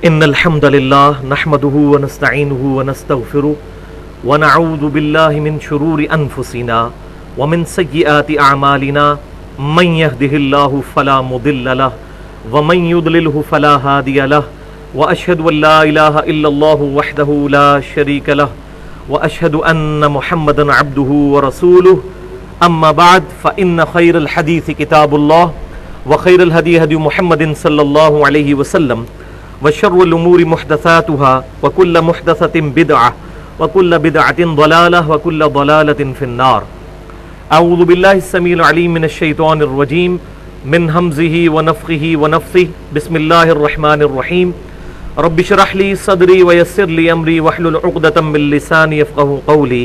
ان الحمد للہ نحمده ونستعینه ونستغفره ونعوذ باللہ من شرور انفسنا ومن سیئات اعمالنا من يهده اللہ فلا مضل له ومن يضلله فلا هادی له واشهد ان لا الہ الا اللہ وحدہ لا شریک له واشهد ان محمدا عبده ورسوله اما بعد فان خیر الحدیث کتاب اللہ وخیر الهدی هدی محمد صلی اللہ علیہ وسلم وشر الامور محدثاتها وكل محدثة بدعة وكل بدعة ضلالة وكل ضلالة في النار. اعوذ بالله السميع العليم من الشيطان الرجيم من همزه ونفخه ونفثه. بسم الله الرحمن الرحيم. رب اشرح لي صدري ويسر لي امري واحلل عقدة من لساني يفقهوا قولي.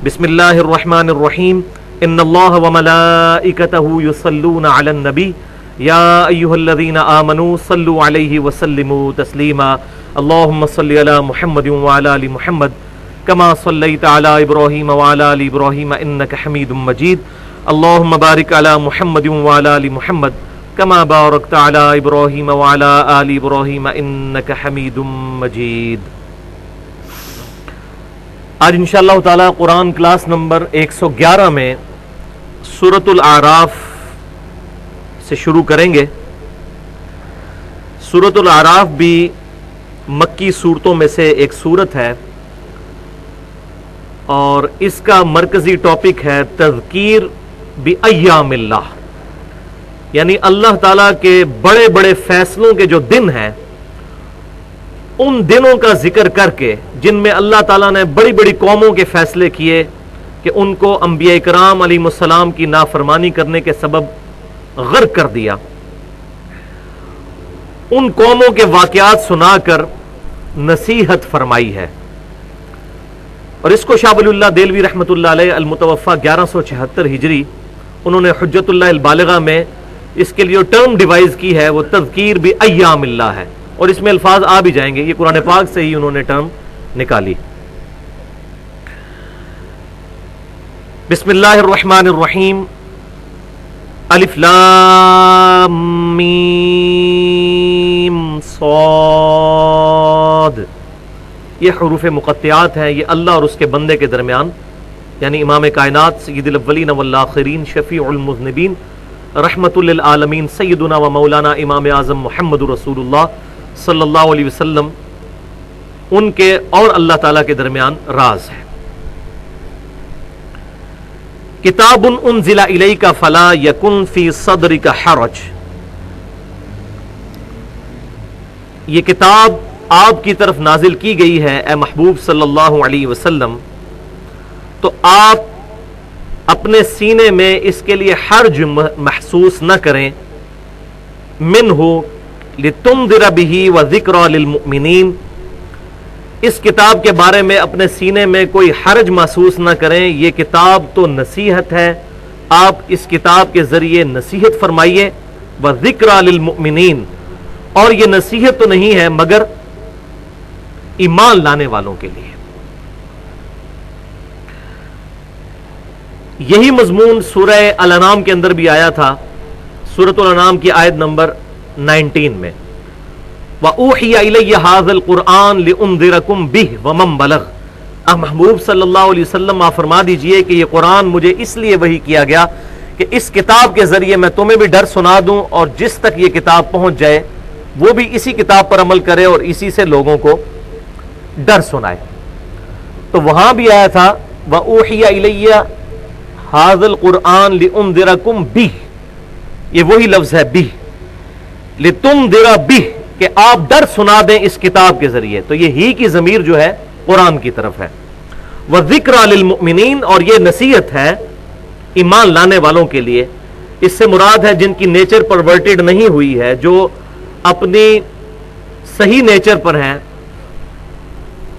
بسم الله الرحمن الرحيم. ان الله وملائكته يصلون على النبي یا ایھا الذین آمنوا صلوا علیہ وسلموا تسلیما. اللهم صل علی محمد وعلی آل محمد کما صلیت علی ابراہیم وعلی آل ابراہیم انک حمید مجید. اللهم بارک علی محمد وعلی آل محمد کما بارکت علی ابراہیم وعلی آل ابراہیم انک حمید مجید. آج انشاءاللہ تعالی قرآن کلاس نمبر 111 میں سورۃ الاعراف سے شروع کریں گے. سورۃ الاعراف بھی مکی صورتوں میں سے ایک صورت ہے اور اس کا مرکزی ٹاپک ہے تذکیر بایام اللہ، یعنی اللہ تعالیٰ کے بڑے بڑے فیصلوں کے جو دن ہیں ان دنوں کا ذکر کر کے جن میں اللہ تعالیٰ نے بڑی بڑی قوموں کے فیصلے کیے کہ ان کو انبیاء کرام علیہ السلام کی نافرمانی کرنے کے سبب غرق کر دیا. ان قوموں کے واقعات سنا کر نصیحت فرمائی ہے اور اس کو شاہ ولی اللہ دہلوی رحمۃ اللہ علیہ المتوفی 1176 ہجری انہوں نے حجت اللہ البالغہ میں اس کے لیے ٹرم ڈیوائز کی ہے، وہ تذکیر بایام اللہ ہے اور اس میں الفاظ آ بھی جائیں گے، یہ قرآن پاک سے ہی انہوں نے ٹرم نکالی. بسم اللہ الرحمن الرحیم. الف لام میم صاد. یہ حروف مقطعات ہیں، یہ اللہ اور اس کے بندے کے درمیان، یعنی امام کائنات سید الاولین والآخرین شفیع المذنبین رحمت للعالمین سیدنا و مولانا امام اعظم محمد رسول اللہ صلی اللہ علیہ وسلم، ان کے اور اللہ تعالیٰ کے درمیان راز ہے. کتاب انزل الیک فلا یکن فی صدرک حرج. یہ کتاب آپ کی طرف نازل کی گئی ہے اے محبوب صلی اللہ علیہ وسلم، تو آپ اپنے سینے میں اس کے لیے حرج محسوس نہ کریں. منہ لتنذر بہ وذکری للمؤمنین. اس کتاب کے بارے میں اپنے سینے میں کوئی حرج محسوس نہ کریں، یہ کتاب تو نصیحت ہے، آپ اس کتاب کے ذریعے نصیحت فرمائیے. وذکری للمؤمنین، اور یہ نصیحت تو نہیں ہے مگر ایمان لانے والوں کے لیے. یہی مضمون سورہ الانعام کے اندر بھی آیا تھا، سورۃ الانعام کی آیت نمبر 19 میں. وَأُوحِيَ إِلَيَّ هَذَا الْقُرْآنُ لِأُنذِرَكُمْ بِهِ وَمَنْ بَلَغَ. محبوب صلی اللہ علیہ وسلم آپ فرما دیجئے کہ یہ قرآن مجھے اس لیے وحی کیا گیا کہ اس کتاب کے ذریعے میں تمہیں بھی ڈر سنا دوں اور جس تک یہ کتاب پہنچ جائے وہ بھی اسی کتاب پر عمل کرے اور اسی سے لوگوں کو ڈر سنائے. تو وہاں بھی آیا تھا وَأُوحِيَ إِلَيَّ هَذَا الْقُرْآنُ لِأُنذِرَكُمْ بِهِ، یہ وہی لفظ ہے بِهِ، لِتُنذِرَ بِهِ، کہ آپ ڈر سنا دیں اس کتاب کے ذریعے. تو یہ ہی کی ضمیر جو ہے قرآن کی طرف ہے. وَذِكْرَى لِلْمُؤْمِنِينَ، اور یہ نصیحت ہے ایمان لانے والوں کے لیے. اس سے مراد ہے جن کی نیچر پرورٹڈ نہیں ہوئی ہے، جو اپنی صحیح نیچر پر ہیں،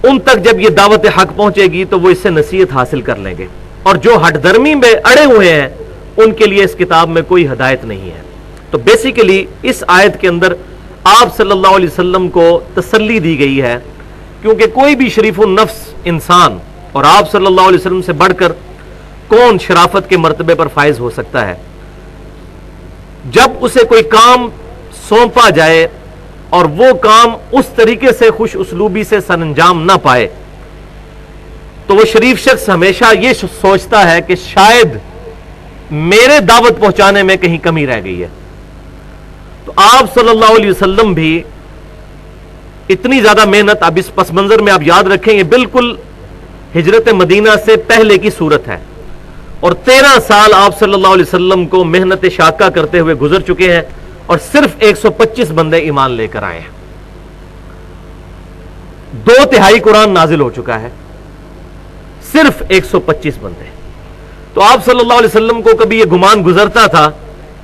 ان تک جب یہ دعوت حق پہنچے گی تو وہ اس سے نصیحت حاصل کر لیں گے. اور جو ہٹ درمی میں اڑے ہوئے ہیں ان کے لیے اس کتاب میں کوئی ہدایت نہیں ہے. تو بیسیکلی اس آیت کے اندر آپ صلی اللہ علیہ وسلم کو تسلی دی گئی ہے، کیونکہ کوئی بھی شریف النفس انسان، اور آپ صلی اللہ علیہ وسلم سے بڑھ کر کون شرافت کے مرتبے پر فائز ہو سکتا ہے، جب اسے کوئی کام سونپا جائے اور وہ کام اس طریقے سے خوش اسلوبی سے سر انجام نہ پائے تو وہ شریف شخص ہمیشہ یہ سوچتا ہے کہ شاید میرے دعوت پہنچانے میں کہیں کمی رہ گئی ہے. تو آپ صلی اللہ علیہ وسلم بھی اتنی زیادہ محنت، اب اس پس منظر میں آپ یاد رکھیں یہ بالکل ہجرت مدینہ سے پہلے کی صورت ہے، اور 13 سال آپ صلی اللہ علیہ وسلم کو محنت شاقہ کرتے ہوئے گزر چکے ہیں، اور صرف 125 بندے ایمان لے کر آئے ہیں. 2/3 قرآن نازل ہو چکا ہے، صرف 125 بندے. تو آپ صلی اللہ علیہ وسلم کو کبھی یہ گمان گزرتا تھا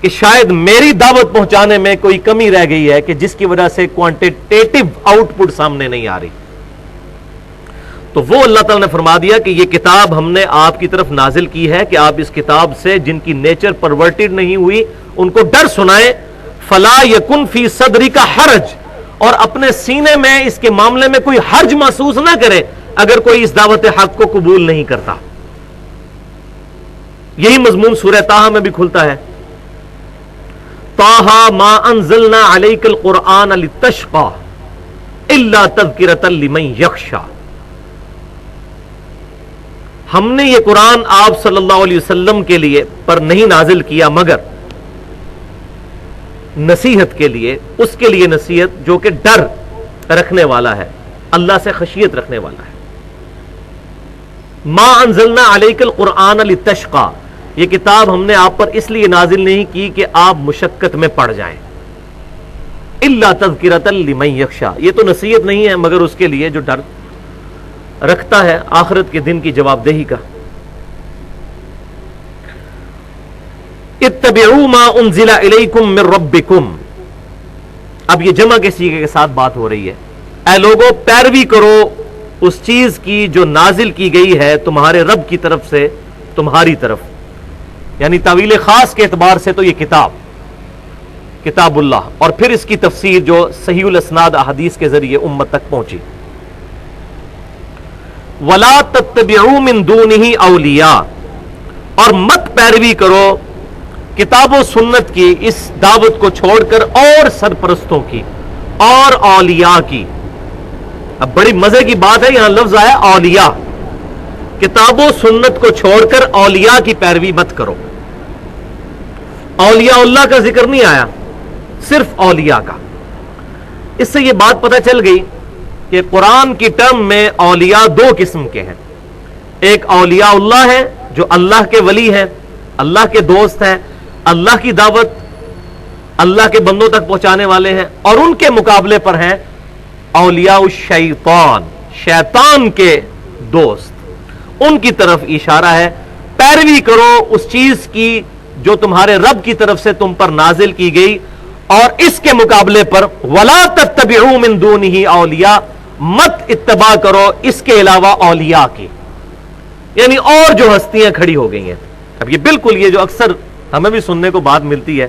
کہ شاید میری دعوت پہنچانے میں کوئی کمی رہ گئی ہے کہ جس کی وجہ سے کوانٹیٹیو آؤٹ پٹ سامنے نہیں آ رہی. تو وہ اللہ تعالیٰ نے فرما دیا کہ یہ کتاب ہم نے آپ کی طرف نازل کی ہے کہ آپ اس کتاب سے جن کی نیچر پرورٹڈ نہیں ہوئی ان کو ڈر سنائیں. فلا یکن فی صدری کا حرج، اور اپنے سینے میں اس کے معاملے میں کوئی حرج محسوس نہ کرے اگر کوئی اس دعوت حق کو قبول نہیں کرتا. یہی مضمون سورہ طٰہٰ میں بھی کھلتا ہے. طٰہٰ ما انزلنا علیک القرآن لتشقی الا تذکرۃ لمن یخشی. ہم نے یہ قرآن آپ صلی اللہ علیہ وسلم کے لیے پر نہیں نازل کیا مگر نصیحت کے لیے، اس کے لیے نصیحت جو کہ ڈر رکھنے والا ہے، اللہ سے خشیت رکھنے والا ہے. ما انزلنا علیک القرآن لتشقی، یہ کتاب ہم نے آپ پر اس لیے نازل نہیں کی کہ آپ مشقت میں پڑ جائیں. الا تذکرۃ لمن یخشی، یہ تو نصیحت نہیں ہے مگر اس کے لیے جو ڈر رکھتا ہے آخرت کے دن کی جواب دہی کا. اتبعوا ما انزل الیکم من ربکم، اب یہ جمع کے صیغے کے ساتھ بات ہو رہی ہے. اے لوگو پیروی کرو اس چیز کی جو نازل کی گئی ہے تمہارے رب کی طرف سے تمہاری طرف، یعنی تعویل خاص کے اعتبار سے تو یہ کتاب اللہ، اور پھر اس کی تفسیر جو صحیح الاسناد احادیث کے ذریعے امت تک پہنچی. وَلَا تَتَّبِعُوا مِن دُونِهِ اولیاء، اور مت پیروی کرو کتاب و سنت کی اس دعوت کو چھوڑ کر اور سرپرستوں کی اور اولیاء کی. اب بڑی مزے کی بات ہے، یہاں لفظ آیا اولیاء. کتاب و سنت کو چھوڑ کر اولیاء کی پیروی مت کرو. اولیاء اللہ کا ذکر نہیں آیا، صرف اولیاء کا. اس سے یہ بات پتہ چل گئی کہ قرآن کی ٹرم میں اولیاء 2 قسم کے ہیں. ایک اولیاء اللہ ہے جو اللہ کے ولی ہیں، اللہ کے دوست ہیں، اللہ کی دعوت اللہ کے بندوں تک پہنچانے والے ہیں، اور ان کے مقابلے پر ہیں اولیاء الشیطان، شیطان کے دوست. ان کی طرف اشارہ ہے پیروی کرو اس چیز کی جو تمہارے رب کی طرف سے تم پر نازل کی گئی، اور اس کے مقابلے پر وَلَا تَتَّبِعُوا مِن دُونِهِ اولیاء، مت اتباع کرو اس کے علاوہ اولیاء کی، یعنی اور جو ہستیاں کھڑی ہو گئی ہیں. اب یہ بالکل یہ جو اکثر ہمیں بھی سننے کو بات ملتی ہے،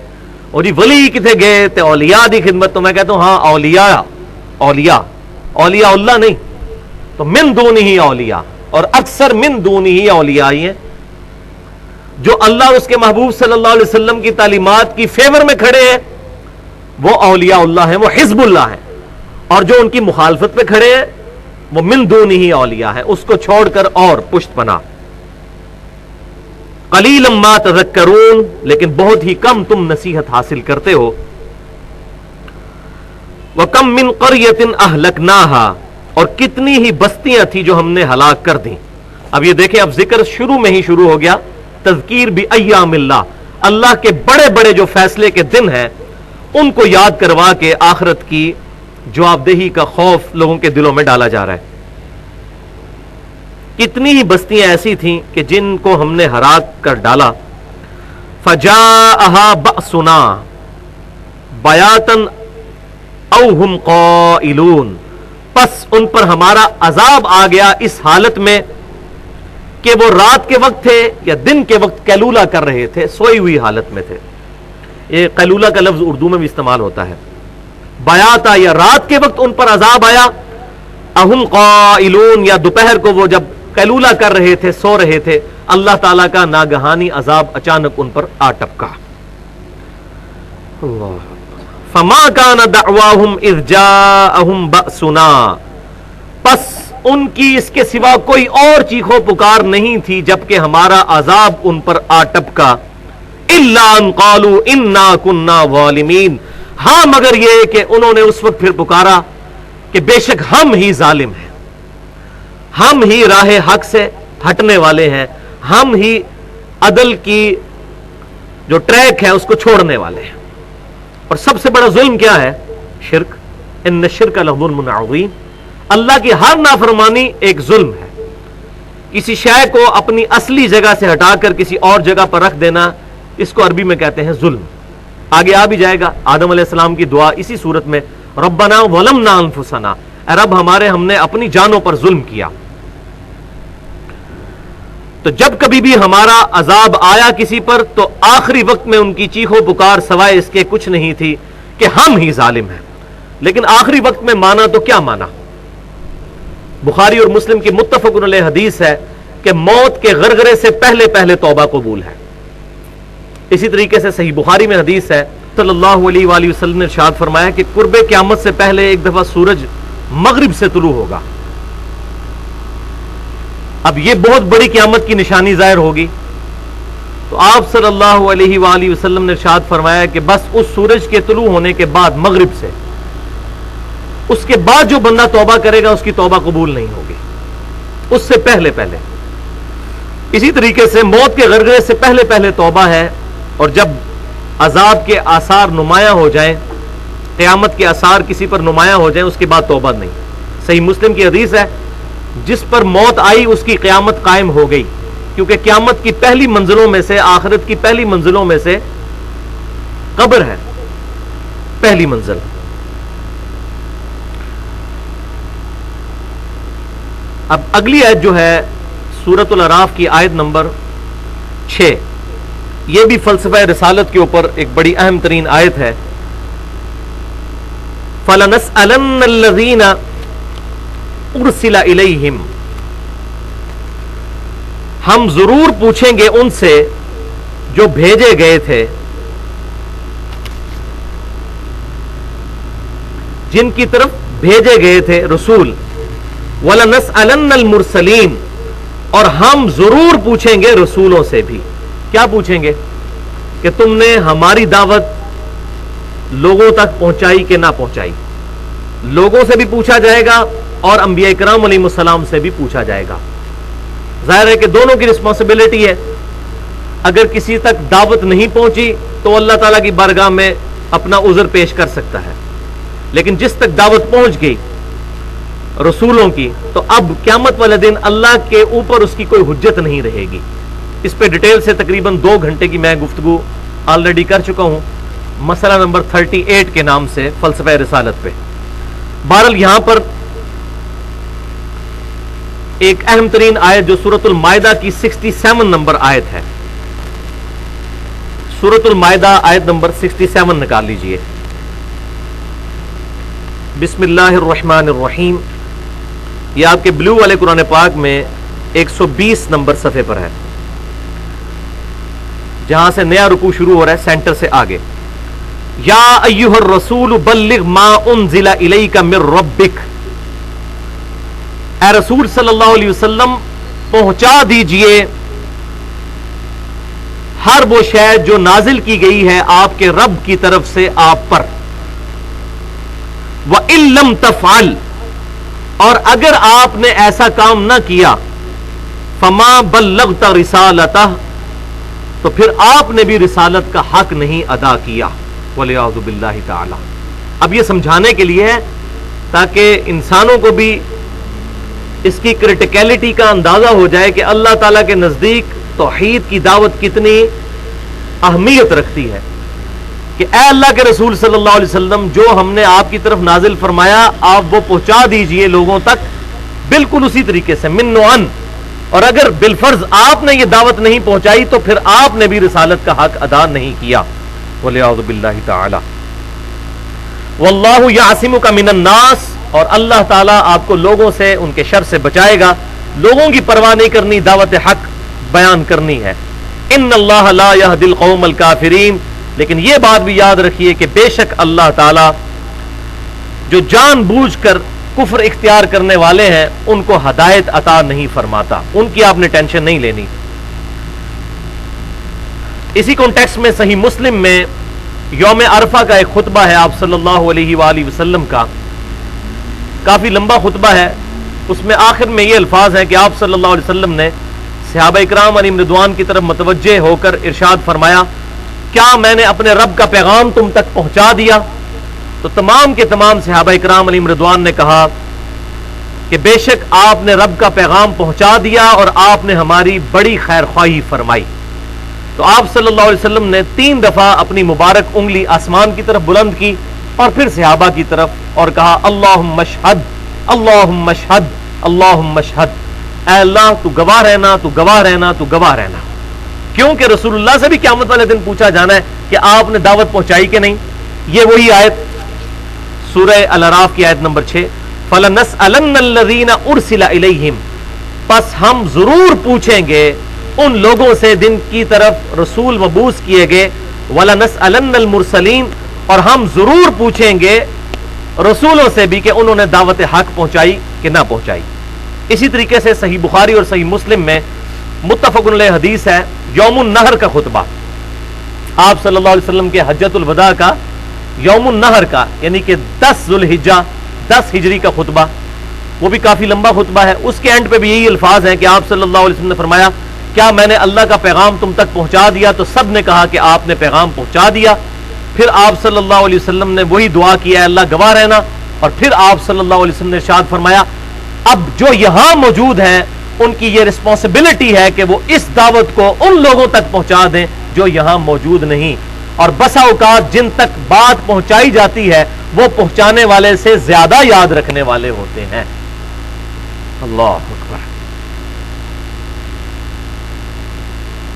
اور یہ ولی کتنے گئے تھے اولیاء دی خدمت، تو میں کہتا ہوں ہاں اولیاء اللہ نہیں، تو من دونہی اولیاء، اور اکثر من دونہی اولیاء ہی ہیں جو اللہ اور اس کے محبوب صلی اللہ علیہ وسلم کی تعلیمات کی فیور میں کھڑے ہیں، وہ اولیاء اللہ ہیں، وہ حزب اللہ ہیں. اور جو ان کی مخالفت پہ کھڑے ہیں وہ من دونہی اولیاء ہیں، اس کو چھوڑ کر اور پشت پناہ. قلیلا ما تذکرون، لیکن بہت ہی کم تم نصیحت حاصل کرتے ہو. وَكَم مِّن قَرْيَةٍ أَهْلَكْنَاهَا، اور کتنی ہی بستیاں تھی جو ہم نے ہلاک کر دیں. اب یہ دیکھیں، اب ذکر شروع میں ہی شروع ہو گیا، تذکیر بِأَيَّامِ اللہ، اللہ کے بڑے بڑے جو فیصلے کے دن ہیں ان کو یاد کروا کے آخرت کی جواب دہی کا خوف لوگوں کے دلوں میں ڈالا جا رہا ہے. کتنی ہی بستیاں ایسی تھیں کہ جن کو ہم نے ہلاک کر ڈالا. فَجَاءَهَا بَأْسُنَا بَيَاتًا أَوْ هُمْ قَائِلُونَ، پس ان پر ہمارا عذاب آ گیا اس حالت میں کہ وہ رات کے وقت تھے یا دن کے وقت قیلولہ کر رہے تھے، سوئی ہوئی حالت میں تھے. یہ قیلولہ کا لفظ اردو میں بھی استعمال ہوتا ہے. بیاتا، یا رات کے وقت ان پر عذاب آیا، اہم قائلون، یا دوپہر کو وہ جب قیلولہ کر رہے تھے، سو رہے تھے، اللہ تعالیٰ کا ناگہانی عذاب اچانک ان پر آ ٹپکا. فما کان دعواہم اذ جاءہم بأسنا، پس ان کی اس کے سوا کوئی اور چیخو پکار نہیں تھی جبکہ ہمارا عذاب ان پر آ ٹپکا، الا ان قالوا انا كنا ظالمین، ہاں مگر یہ کہ انہوں نے اس وقت پھر پکارا کہ بے شک ہم ہی ظالم ہیں، ہم ہی راہ حق سے ہٹنے والے ہیں، ہم ہی عدل کی جو ٹریک ہے اس کو چھوڑنے والے ہیں۔ اور سب سے بڑا ظلم کیا ہے؟ شرک، ان الشرک لظلم عظیم، اللہ کی ہر نافرمانی ایک ظلم ہے۔ کسی شے کو اپنی اصلی جگہ سے ہٹا کر کسی اور جگہ پر رکھ دینا، اس کو عربی میں کہتے ہیں ظلم۔ آگے آ بھی جائے گا، آدم علیہ السلام کی دعا اسی صورت میں، ربنا ظلمنا انفسنا، اے رب ہمارے ہم نے اپنی جانوں پر ظلم کیا۔ تو جب کبھی بھی ہمارا عذاب آیا کسی پر تو آخری وقت میں ان کی چیخو پکار سوائے اس کے کچھ نہیں تھی کہ ہم ہی ظالم ہیں۔ لیکن آخری وقت میں مانا تو کیا مانا؟ بخاری اور مسلم کی متفق علیہ حدیث ہے کہ موت کے غرغرے سے پہلے پہلے توبہ قبول ہے۔ اسی طریقے سے صحیح بخاری میں حدیث ہے، صلی اللہ علیہ وآلہ وسلم نے ارشاد فرمایا کہ قرب قیامت سے پہلے ایک دفعہ سورج مغرب سے طلوع ہوگا۔ اب یہ بہت بڑی قیامت کی نشانی ظاہر ہوگی، تو آپ صلی اللہ علیہ وآلہ وسلم نے ارشاد فرمایا کہ بس اس سورج کے طلوع ہونے کے بعد مغرب سے، اس کے بعد جو بندہ توبہ کرے گا اس کی توبہ قبول نہیں ہوگی، اس سے پہلے پہلے۔ اسی طریقے سے موت کے غرغرے سے پہلے پہلے توبہ ہے، اور جب عذاب کے آثار نمایاں ہو جائیں، قیامت کے آثار کسی پر نمایاں ہو جائیں، اس کے بعد توبہ نہیں۔ صحیح مسلم کی حدیث ہے، جس پر موت آئی اس کی قیامت قائم ہو گئی، کیونکہ قیامت کی پہلی منزلوں میں سے، آخرت کی پہلی منزلوں میں سے قبر ہے، پہلی منزل۔ اب اگلی آیت جو ہے سورۃ الاعراف کی آیت نمبر 6، یہ بھی فلسفہ رسالت کے اوپر ایک بڑی اہم ترین آیت ہے۔ فَلَنَسْأَلَنَّ الَّذِينَ اُرْسِلَ إِلَيْهِمْ، ہم ضرور پوچھیں گے ان سے جو بھیجے گئے تھے، جن کی طرف بھیجے گئے تھے رسول۔ وَلَنَسْأَلَنَّ الْمُرْسَلِينَ، اور ہم ضرور پوچھیں گے رسولوں سے بھی۔ کیا پوچھیں گے؟ کہ تم نے ہماری دعوت لوگوں تک پہنچائی کہ نہ پہنچائی۔ لوگوں سے بھی پوچھا جائے گا اور انبیاء کرام علیہ السلام سے بھی پوچھا جائے گا۔ ظاہر ہے کہ دونوں کی رسپانسبلٹی ہے۔ اگر کسی تک دعوت نہیں پہنچی تو اللہ تعالیٰ کی بارگاہ میں اپنا عذر پیش کر سکتا ہے، لیکن جس تک دعوت پہنچ گئی رسولوں کی، تو اب قیامت والے دن اللہ کے اوپر اس کی کوئی حجت نہیں رہے گی۔ اس پہ ڈیٹیل سے تقریباً 2 گھنٹے کی میں گفتگو آلریڈی کر چکا ہوں، مسئلہ نمبر 38 کے نام سے فلسفہ رسالت پہ۔ بہرحال یہاں پر ایک اہم ترین آیت جو سورۃ المائدہ کی 67 نمبر آیت ہے، سورۃ المائدہ آیت نمبر 67 نکال لیجئے۔ بسم اللہ الرحمن الرحیم، یہ آپ کے بلو والے قرآن پاک میں 120 نمبر صفحے پر ہے، جہاں سے نیا رکوع شروع ہو رہا ہے، سینٹر سے آگے۔ یا ایھا الرسول بلغ ما انزل الیک من ربک، اے رسول صلی اللہ علیہ وسلم پہنچا دیجئے ہر وہ شے جو نازل کی گئی ہے آپ کے رب کی طرف سے آپ پر۔ وَإِن لَّمْ تَفْعَلْ، اور اگر آپ نے ایسا کام نہ کیا، فَمَا بَلَّغْتَ رِسَالَتَهُ، تو پھر آپ نے بھی رسالت کا حق نہیں ادا کیا، وَلِعَوْذُ بِاللَّهِ تَعَالَى۔ اب یہ سمجھانے کے لیے ہے تاکہ انسانوں کو بھی اس کی کرٹیکلٹی کا اندازہ ہو جائے کہ اللہ تعالیٰ کے نزدیک توحید کی دعوت کتنی اہمیت رکھتی ہے، کہ اے اللہ کے رسول صلی اللہ علیہ وسلم جو ہم نے آپ کی طرف نازل فرمایا آپ وہ پہنچا دیجئے لوگوں تک بالکل اسی طریقے سے من وعن، اور اگر بالفرض آپ نے یہ دعوت نہیں پہنچائی تو پھر آپ نے بھی رسالت کا حق ادا نہیں کیا، وَلِعَوْذُ بِاللَّهِ تَعَالَى۔ وَاللَّهُ يَعْصِمُكَ مِنَ النَّاسِ، اور اللہ تعالیٰ آپ کو لوگوں سے ان کے شر سے بچائے گا۔ لوگوں کی پرواہ نہیں کرنی، دعوت حق بیان کرنی ہے۔ ان اللہ لا يهدي القوم الكافرین، لیکن یہ بات بھی یاد رکھیے کہ بے شک اللہ تعالی جو جان بوجھ کر کفر اختیار کرنے والے ہیں ان کو ہدایت عطا نہیں فرماتا، ان کی آپ نے ٹینشن نہیں لینی۔ اسی کانٹیکسٹ میں صحیح مسلم میں یوم عرفہ کا ایک خطبہ ہے آپ صلی اللہ علیہ وآلہ وسلم کا، کافی لمبا خطبہ ہے۔ اس میں آخر میں یہ الفاظ ہیں کہ آپ صلی اللہ علیہ وسلم نے صحابہ اکرام علیہم رضوان کی طرف متوجہ ہو کر ارشاد فرمایا، کیا میں نے اپنے رب کا پیغام تم تک پہنچا دیا؟ تو تمام کے تمام صحابہ اکرام علیہم رضوان نے کہا کہ بے شک آپ نے رب کا پیغام پہنچا دیا اور آپ نے ہماری بڑی خیر خواہی فرمائی۔ تو آپ صلی اللہ علیہ وسلم نے 3 دفعہ اپنی مبارک انگلی آسمان کی طرف بلند کی اور پھر صحابہ کی طرف اور کہا اللہم اشہد اللہم اشہد اللہم اشہد، اے اللہ تو گواہ رہنا، تو گواہ رہنا، تو گواہ رہنا، کیونکہ رسول اللہ سے بھی قیامت والے دن پوچھا جانا ہے کہ آپ نے دعوت پہنچائی کہ نہیں۔ یہ وہی آیت سورہ الاعراف کی آیت نمبر 6، فَلَنَسْأَلَنَّ الَّذِينَ أُرْسِلَ إِلَيْهِمْ، پس ہم ضرور پوچھیں گے ان لوگوں سے جن کی طرف رسول مبعوث کیے گئے، وَلَنَسْأَلَنَّ الْمُرْسَلِينَ، اور ہم ضرور پوچھیں گے رسولوں سے بھی کہ انہوں نے دعوت حق پہنچائی کہ نہ پہنچائی۔ اسی طریقے سے صحیح بخاری اور صحیح مسلم میں متفق علیہ حدیث ہے یوم النحر کا خطبہ، آپ صلی اللہ علیہ وسلم کے حجۃ الوداع کا یوم النحر کا، یعنی کہ 10 ذو الحجہ 10 ہجری کا خطبہ، وہ بھی کافی لمبا خطبہ ہے۔ اس کے اینڈ پہ بھی یہی الفاظ ہیں کہ آپ صلی اللہ علیہ وسلم نے فرمایا، کیا میں نے اللہ کا پیغام تم تک پہنچا دیا؟ تو سب نے کہا کہ آپ نے پیغام پہنچا دیا۔ پھر آپ صلی اللہ علیہ وسلم نے وہی دعا کی، اے اللہ گواہ رہنا، اور پھر آپ صلی اللہ علیہ وسلم نے ارشاد فرمایا، اب جو یہاں موجود ہیں ان کی یہ رسپانسبلٹی ہے کہ وہ اس دعوت کو ان لوگوں تک پہنچا دیں جو یہاں موجود نہیں، اور بسا اوقات جن تک بات پہنچائی جاتی ہے وہ پہنچانے والے سے زیادہ یاد رکھنے والے ہوتے ہیں۔ اللہ اکبر۔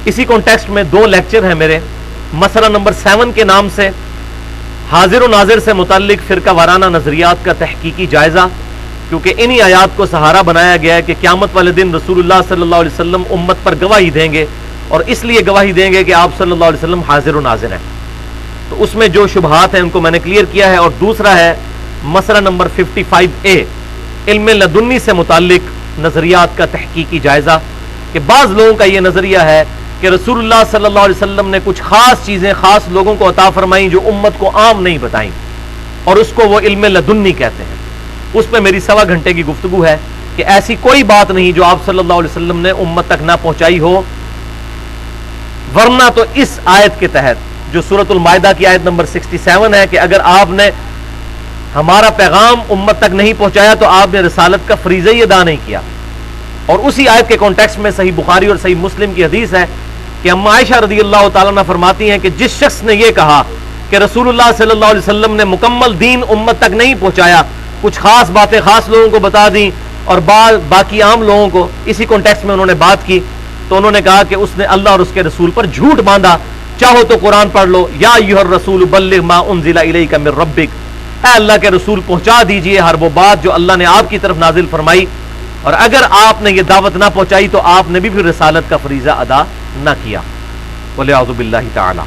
اسی کانٹیکسٹ میں 2 لیکچر ہیں میرے، مسئلہ نمبر 7 کے نام سے حاضر و ناظر سے متعلق فرقہ وارانہ نظریات کا تحقیقی جائزہ، کیونکہ انہی آیات کو سہارا بنایا گیا ہے کہ قیامت والے دن رسول اللہ صلی اللہ علیہ وسلم امت پر گواہی دیں گے، اور اس لیے گواہی دیں گے کہ آپ صلی اللہ علیہ وسلم حاضر و ناظر ہیں۔ تو اس میں جو شبہات ہیں ان کو میں نے کلیئر کیا ہے۔ اور دوسرا ہے مسئلہ نمبر 55A، علم لدنی سے متعلق نظریات کا تحقیقی جائزہ، کہ بعض لوگوں کا یہ نظریہ ہے کہ رسول اللہ صلی اللہ علیہ وسلم نے کچھ خاص چیزیں خاص لوگوں کو عطا فرمائیں جو امت کو عام نہیں بتائیں، اور اس کو وہ علم لدنی کہتے ہیں۔ اس پہ میری 1.25 گھنٹے کی گفتگو ہے کہ ایسی کوئی بات نہیں جو آپ صلی اللہ علیہ وسلم نے امت تک نہ پہنچائی ہو، ورنہ تو اس آیت کے تحت جو سورۃ المائدہ کی آیت نمبر 67 ہے کہ اگر آپ نے ہمارا پیغام امت تک نہیں پہنچایا تو آپ نے رسالت کا فریضہ ہی ادا نہیں کیا۔ اور اسی آیت کے کانٹیکسٹ میں صحیح بخاری اور صحیح مسلم کی حدیث ہے کہ اما عائشہ رضی اللہ تعالیٰ عنہ فرماتی ہیں کہ جس شخص نے یہ کہا کہ رسول اللہ صلی اللہ علیہ وسلم نے مکمل دین امت تک نہیں پہنچایا، کچھ خاص باتیں خاص لوگوں کو بتا دیں اور باقی عام لوگوں کو، اسی کانٹیکسٹ میں انہوں نے بات کی، تو انہوں نے کہا کہ اس نے اللہ اور اس کے رسول پر جھوٹ باندھا۔ چاہو تو قرآن پڑھ لو، یا ایھا الرسول بلغ ما انزل الیک من ربک، اے اللہ کے رسول پہنچا دیجئے ہر وہ بات جو اللہ نے آپ کی طرف نازل فرمائی، اور اگر آپ نے یہ دعوت نہ پہنچائی تو آپ نے بھی پھر رسالت کا فریضہ ادا نہ کیا۔ والعیاذ باللہ تعالی۔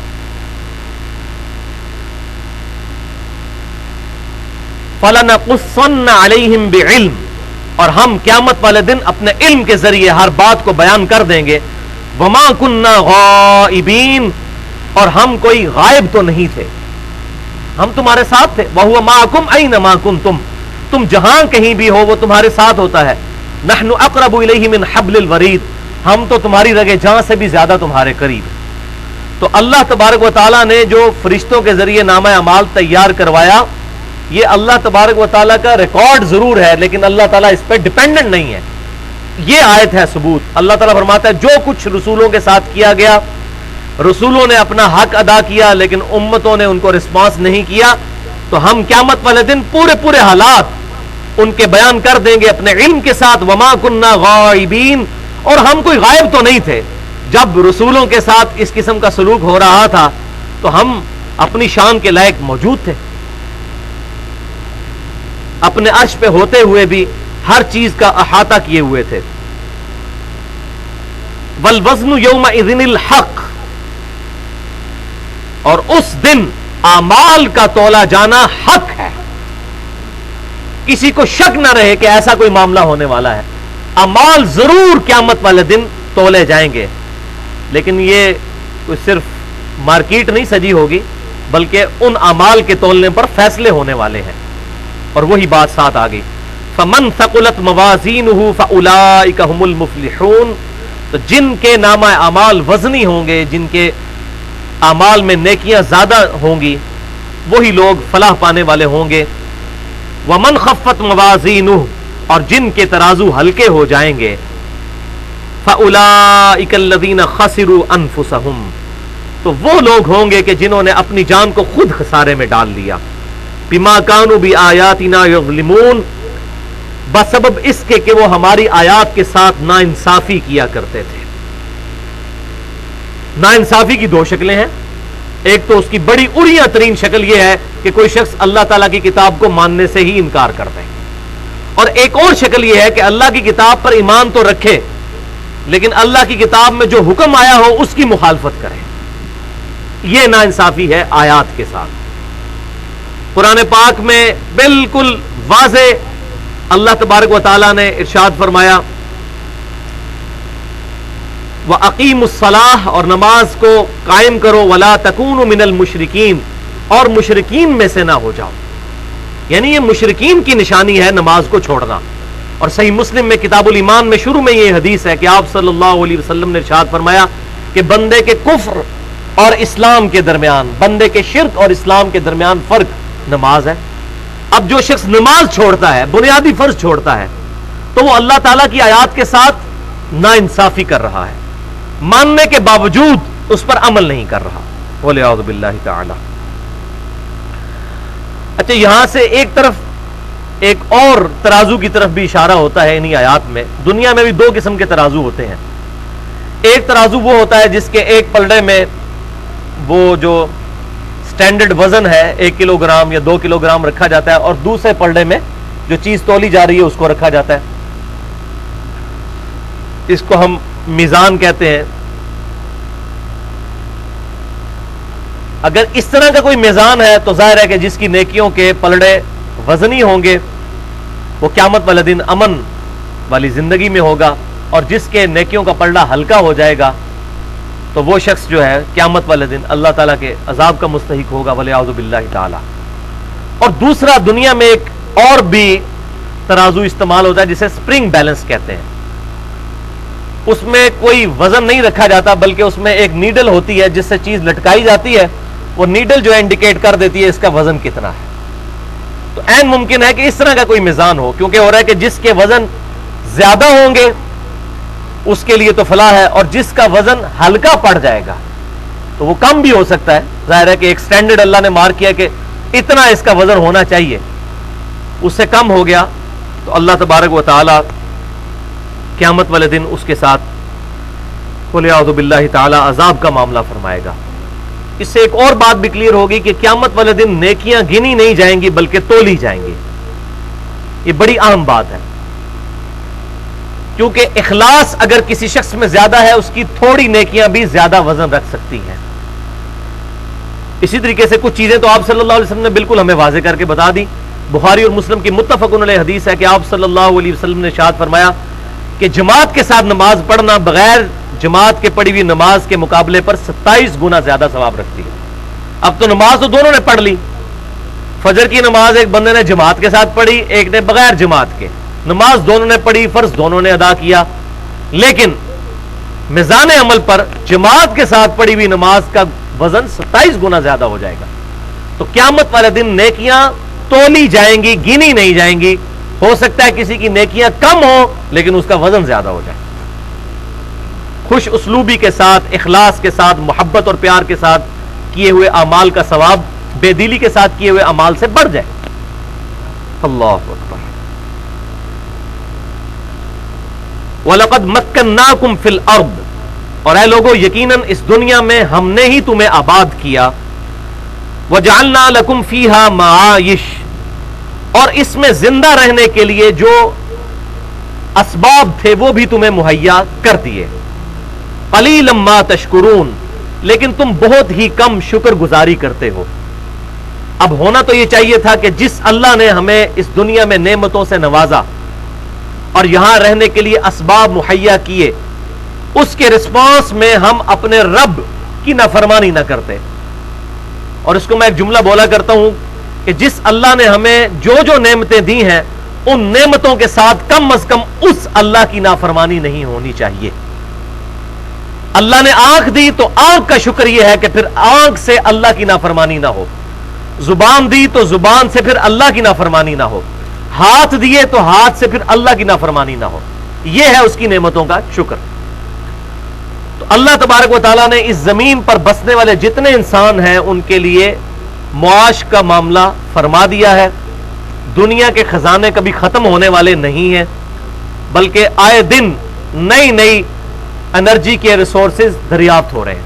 فَلَنَقُصَّنَّ عَلَيْهِمْ بِعِلْمٍ، اور ہم قیامت والے دن اپنے علم کے ذریعے ہر بات کو بیان کر دیں گے۔ وَمَا كُنَّا غَائِبِينَ، اور ہم کوئی غائب تو نہیں تھے، ہم تمہارے ساتھ تھے۔ وَهُوَ مَعَكُمْ أَيْنَمَا كُنْتُمْ، تم جہاں کہیں بھی ہو وہ تمہارے ساتھ ہوتا ہے۔ نَحْنُ أَقْرَبُ إِلَيْهِ مِنْ حَبْلِ الْوَرِيدِ، ہم تو تمہاری رگے جہاں سے بھی زیادہ تمہارے قریب۔ تو اللہ تبارک و تعالیٰ نے جو فرشتوں کے ذریعے نامہ اعمال تیار کروایا، یہ اللہ تبارک و تعالیٰ کا ریکارڈ ضرور ہے، لیکن اللہ تعالیٰ اس پہ ڈیپینڈنٹ نہیں ہے۔ یہ آیت ہے ثبوت۔ اللہ تعالیٰ فرماتا ہے جو کچھ رسولوں کے ساتھ کیا گیا، رسولوں نے اپنا حق ادا کیا لیکن امتوں نے ان کو رسپانس نہیں کیا، تو ہم قیامت والے دن پورے حالات ان کے بیان کر دیں گے اپنے علم کے ساتھ۔ وما کننا غائبین، اور ہم کوئی غائب تو نہیں تھے۔ جب رسولوں کے ساتھ اس قسم کا سلوک ہو رہا تھا تو ہم اپنی شان کے لائق موجود تھے، اپنے عرش پہ ہوتے ہوئے بھی ہر چیز کا احاطہ کیے ہوئے تھے۔ والوزن یومئذ الحق، اور اس دن اعمال کا تولا جانا حق ہے. کسی کو شک نہ رہے کہ ایسا کوئی معاملہ ہونے والا ہے. اعمال ضرور قیامت والے دن تولے جائیں گے, لیکن یہ کوئی صرف مارکیٹ نہیں سجی ہوگی, بلکہ ان اعمال کے تولنے پر فیصلے ہونے والے ہیں. اور وہی بات ساتھ آ گئی, فمن ثقلت موازینہ فاولئک هم المفلحون. تو جن کے نامہ اعمال وزنی ہوں گے, جن کے اعمال میں نیکیاں زیادہ ہوں گی, وہی لوگ فلاح پانے والے ہوں گے. ومن خفت موازینہ, اور جن کے ترازو ہلکے ہو جائیں گے, فاولئک الذین خسروا انفسهم, تو وہ لوگ ہوں گے کہ جنہوں نے اپنی جان کو خود خسارے میں ڈال دیا. بما كانوا بآیاتنا یظلمون, بسبب اس کے کہ وہ ہماری آیات کے ساتھ ناانصافی کیا کرتے تھے. ناانصافی کی دو شکلیں ہیں. ایک تو اس کی بڑی اڑیاں ترین شکل یہ ہے کہ کوئی شخص اللہ تعالیٰ کی کتاب کو ماننے سے ہی انکار کر دے, اور ایک اور شکل یہ ہے کہ اللہ کی کتاب پر ایمان تو رکھے لیکن اللہ کی کتاب میں جو حکم آیا ہو اس کی مخالفت کرے. یہ ناانصافی ہے آیات کے ساتھ. قرآن پاک میں بالکل واضح اللہ تبارک و تعالیٰ نے ارشاد فرمایا, وَأَقِيمُوا الصَّلَاةَ, اور نماز کو قائم کرو, وَلَا تَكُونُوا مِنَ الْمُشْرِكِينَ, اور مشرکین میں سے نہ ہو جاؤ. یعنی یہ مشرکین کی نشانی ہے نماز کو چھوڑنا. اور صحیح مسلم میں کتاب الایمان میں شروع میں یہ حدیث ہے کہ آپ صلی اللہ علیہ وسلم نے ارشاد فرمایا کہ بندے کے کفر اور اسلام کے درمیان, بندے کے شرک اور اسلام کے درمیان فرق نماز ہے. اب جو شخص نماز چھوڑتا ہے, بنیادی فرض چھوڑتا ہے, تو وہ اللہ تعالیٰ کی آیات کے ساتھ ناانصافی کر رہا ہے, ماننے کے باوجود اس پر عمل نہیں کر رہا. وَلِعَوْذُ بِاللَّهِ تَعَالَى. اچھا, یہاں سے ایک طرف ایک اور ترازو کی طرف بھی اشارہ ہوتا ہے انہی آیات میں. دنیا میں بھی دو قسم کے ترازو ہوتے ہیں. ایک ترازو وہ ہوتا ہے جس کے ایک پلڑے میں وہ جو سٹینڈرڈ وزن ہے 1 کلو گرام یا 2 کلو گرام رکھا جاتا ہے, اور دوسرے پلڑے میں جو چیز تولی جا رہی ہے اس کو رکھا جاتا ہے. اس کو ہم میزان کہتے ہیں. اگر اس طرح کا کوئی میزان ہے تو ظاہر ہے کہ جس کی نیکیوں کے پلڑے وزنی ہوں گے وہ قیامت والے دن امن والی زندگی میں ہوگا, اور جس کے نیکیوں کا پلڑا ہلکا ہو جائے گا تو وہ شخص جو ہے قیامت والے دن اللہ تعالیٰ کے عذاب کا مستحق ہوگا. وَلِعَوْذُ بِاللَّهِ تعالیٰ. اور دوسرا, دنیا میں ایک اور بھی ترازو استعمال ہوتا ہے جسے سپرنگ بیلنس کہتے ہیں. اس میں کوئی وزن نہیں رکھا جاتا بلکہ اس میں ایک نیڈل ہوتی ہے جس سے چیز لٹکائی جاتی ہے. وہ نیڈل جو ہے انڈیکیٹ کر دیتی ہے اس کا وزن کتنا ہے. تو عین ممکن ہے کہ اس طرح کا کوئی میزان ہو, کیونکہ ہو رہا ہے کہ جس کے وزن زیادہ ہوں گے اس کے لیے تو فلاح ہے, اور جس کا وزن ہلکا پڑ جائے گا تو وہ کم بھی ہو سکتا ہے. ظاہر ہے کہ ایک سٹینڈرڈ اللہ نے مارک کیا کہ اتنا اس کا وزن ہونا چاہیے, اس سے کم ہو گیا تو اللہ تبارک و تعالی قیامت والے دن اس کے ساتھ وَلِعَوْذُ بِاللَّهِ تعالی عذاب کا معاملہ فرمائے گا. اس سے ایک اور بات بھی کلیئر ہوگی کہ قیامت والے دن نیکیاں گنی نہیں جائیں گی بلکہ تولی جائیں گی. یہ بڑی اہم بات ہے, کیونکہ اخلاص اگر کسی شخص میں زیادہ ہے اس کی تھوڑی نیکیاں بھی زیادہ وزن رکھ سکتی ہیں. اسی طریقے سے کچھ چیزیں تو آپ صلی اللہ علیہ وسلم نے بالکل ہمیں واضح کر کے بتا دی. بخاری اور مسلم کی متفق علیہ حدیث ہے کہ آپ صلی اللہ علیہ وسلم نے ارشاد فرمایا کہ جماعت کے ساتھ نماز پڑھنا بغیر جماعت کے پڑھی ہوئی نماز کے مقابلے پر 27 گنا زیادہ ثواب رکھتی ہے. اب تو نماز تو دونوں نے پڑھ لی, فجر کی نماز ایک بندے نے جماعت کے ساتھ پڑھی, ایک نے بغیر جماعت کے. نماز دونوں نے پڑھی, فرض دونوں نے ادا کیا, لیکن میزان عمل پر جماعت کے ساتھ پڑھی ہوئی نماز کا وزن 27 گنا زیادہ ہو جائے گا. تو قیامت والے دن نیکیاں تولی جائیں گی, گنی نہیں جائیں گی. ہو سکتا ہے کسی کی نیکیاں کم ہو لیکن اس کا وزن زیادہ ہو جائے. خوش اسلوبی کے ساتھ, اخلاص کے ساتھ, محبت اور پیار کے ساتھ کیے ہوئے اعمال کا ثواب بے دلی کے ساتھ کیے ہوئے اعمال سے بڑھ جائے. اللہ اکبر. وَلَقَدْ مَكَّنَّاكُمْ فِي الْأَرْضِ, اور اے لوگو یقیناً اس دنیا میں ہم نے ہی تمہیں آباد کیا. وَجَعَلْنَا لَكُمْ فِيهَا مَعَائِشَ, اور اس میں زندہ رہنے کے لیے جو اسباب تھے وہ بھی تمہیں مہیا کر دیے. قَلِيلًا مَا تَشْكُرُونَ, لیکن تم بہت ہی کم شکر گزاری کرتے ہو. اب ہونا تو یہ چاہیے تھا کہ جس اللہ نے ہمیں اس دنیا میں نعمتوں سے نوازا اور یہاں رہنے کے لیے اسباب مہیا کیے، اس کے رسپانس میں ہم اپنے رب کی نافرمانی نہ کرتے. اور اس کو میں ایک جملہ بولا کرتا ہوں کہ جس اللہ نے ہمیں جو جو نعمتیں دی ہیں ان نعمتوں کے ساتھ کم از کم اس اللہ کی نافرمانی نہیں ہونی چاہیے. اللہ نے آنکھ دی تو آنکھ کا شکر یہ ہے کہ پھر آنکھ سے اللہ کی نافرمانی نہ ہو. زبان دی تو زبان سے پھر اللہ کی نافرمانی نہ ہو. ہاتھ دیے تو ہاتھ سے پھر اللہ کی نافرمانی نہ ہو. یہ ہے اس کی نعمتوں کا شکر. تو اللہ تبارک و تعالیٰ نے اس زمین پر بسنے والے جتنے انسان ہیں ان کے لیے معاش کا معاملہ فرما دیا ہے. دنیا کے خزانے کبھی ختم ہونے والے نہیں ہیں، بلکہ آئے دن نئی نئی انرجی کے ریسورسز دریافت ہو رہے ہیں.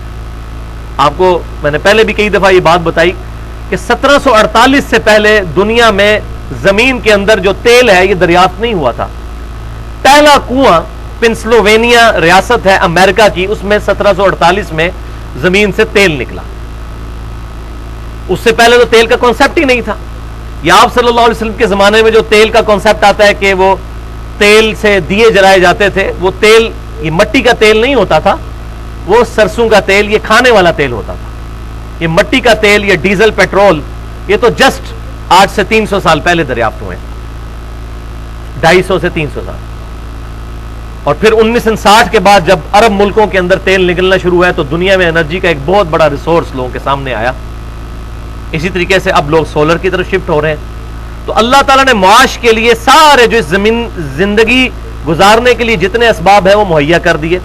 آپ کو میں نے پہلے بھی کئی دفعہ یہ بات بتائی کہ 1748 سے پہلے دنیا میں زمین کے اندر جو تیل ہے یہ دریافت نہیں ہوا تھا. پہلا کنواں پنسلوینیا ریاست ہے امریکہ کی، اس میں 1748 میں زمین سے تیل نکلا. اس سے پہلے تو تیل کا کانسیپٹ ہی نہیں تھا. یا آپ صلی اللہ علیہ وسلم کے زمانے میں جو تیل کا کانسیپٹ آتا ہے کہ وہ تیل سے دیے جلائے جاتے تھے، وہ تیل یہ مٹی کا تیل نہیں ہوتا تھا، وہ سرسوں کا تیل، یہ کھانے والا تیل ہوتا تھا. یہ مٹی کا تیل، یہ ڈیزل، پیٹرول، یہ تو جسٹ آج سے 300 سال پہلے دریافت ہوئے، 250 سے 300 سال. اور پھر 1960 کے بعد جب عرب ملکوں کے اندر تیل نکلنا شروع ہوا تو دنیا میں انرجی کا ایک بہت بڑا ریسورس لوگوں کے سامنے آیا. اسی طریقے سے اب لوگ سولر کی طرف شفٹ ہو رہے ہیں. تو اللہ تعالیٰ نے معاش کے لیے سارے جو اس زمین زندگی گزارنے کے لیے جتنے اسباب ہیں وہ مہیا کر دیے.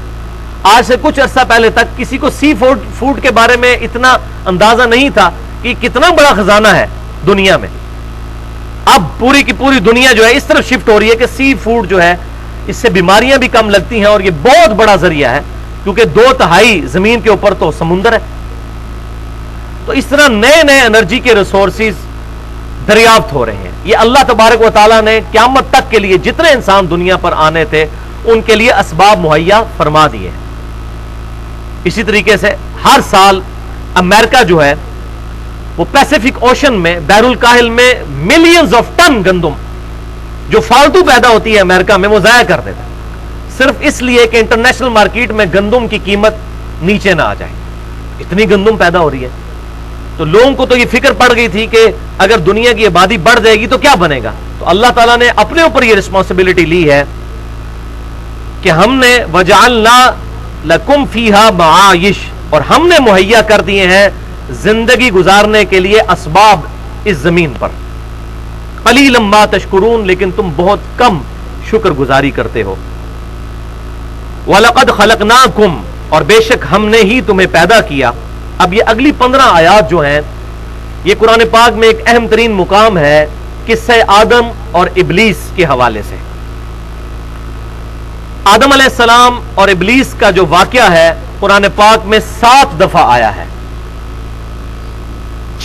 آج سے کچھ عرصہ پہلے تک کسی کو سی فوڈ کے بارے میں اتنا اندازہ نہیں تھا کہ کتنا بڑا خزانہ ہے دنیا میں. اب پوری کی پوری دنیا جو ہے اس طرف شفٹ ہو رہی ہے کہ سی فوڈ جو ہے اس سے بیماریاں بھی کم لگتی ہیں، اور یہ بہت بڑا ذریعہ ہے کیونکہ 2/3 زمین کے اوپر تو سمندر ہے. تو اس طرح نئے نئے انرجی کے ریسورسز دریافت ہو رہے ہیں. یہ اللہ تبارک و تعالیٰ نے قیامت تک کے لیے جتنے انسان دنیا پر آنے تھے ان کے لیے اسباب مہیا فرما دیے. اسی طریقے سے ہر سال امریکہ جو ہے وہ پیسیفک اوشن میں بحر الکاہل میں ملینز آف ٹن گندم جو فالتو پیدا ہوتی ہے امریکہ میں وہ ضائع کر دیتا ہے، صرف اس لیے کہ انٹرنیشنل مارکیٹ میں گندم کی قیمت نیچے نہ آ جائے. اتنی گندم پیدا ہو رہی ہے. تو لوگوں کو تو یہ فکر پڑ گئی تھی کہ اگر دنیا کی آبادی بڑھ جائے گی تو کیا بنے گا. تو اللہ تعالیٰ نے اپنے اوپر یہ رسپانسبلٹی لی ہے کہ ہم نے وَجَعَلْنَا لَكُمْ فِيهَا مَعَائِشْ، اور ہم نے مہیا کر دیے ہیں زندگی گزارنے کے لیے اسباب اس زمین پر. قَلِيلًا مَا تَشْكُرُونَ، لیکن تم بہت کم شکر گزاری کرتے ہو. وَلَقَدْ خَلَقْنَاكُمْ، اور بے شک ہم نے ہی تمہیں پیدا کیا. اب یہ اگلی 15 آیات جو ہیں یہ قرآن پاک میں ایک اہم ترین مقام ہے قصہ آدم اور ابلیس کے حوالے سے. آدم علیہ السلام اور ابلیس کا جو واقعہ ہے قرآن پاک میں 7 دفعہ آیا ہے.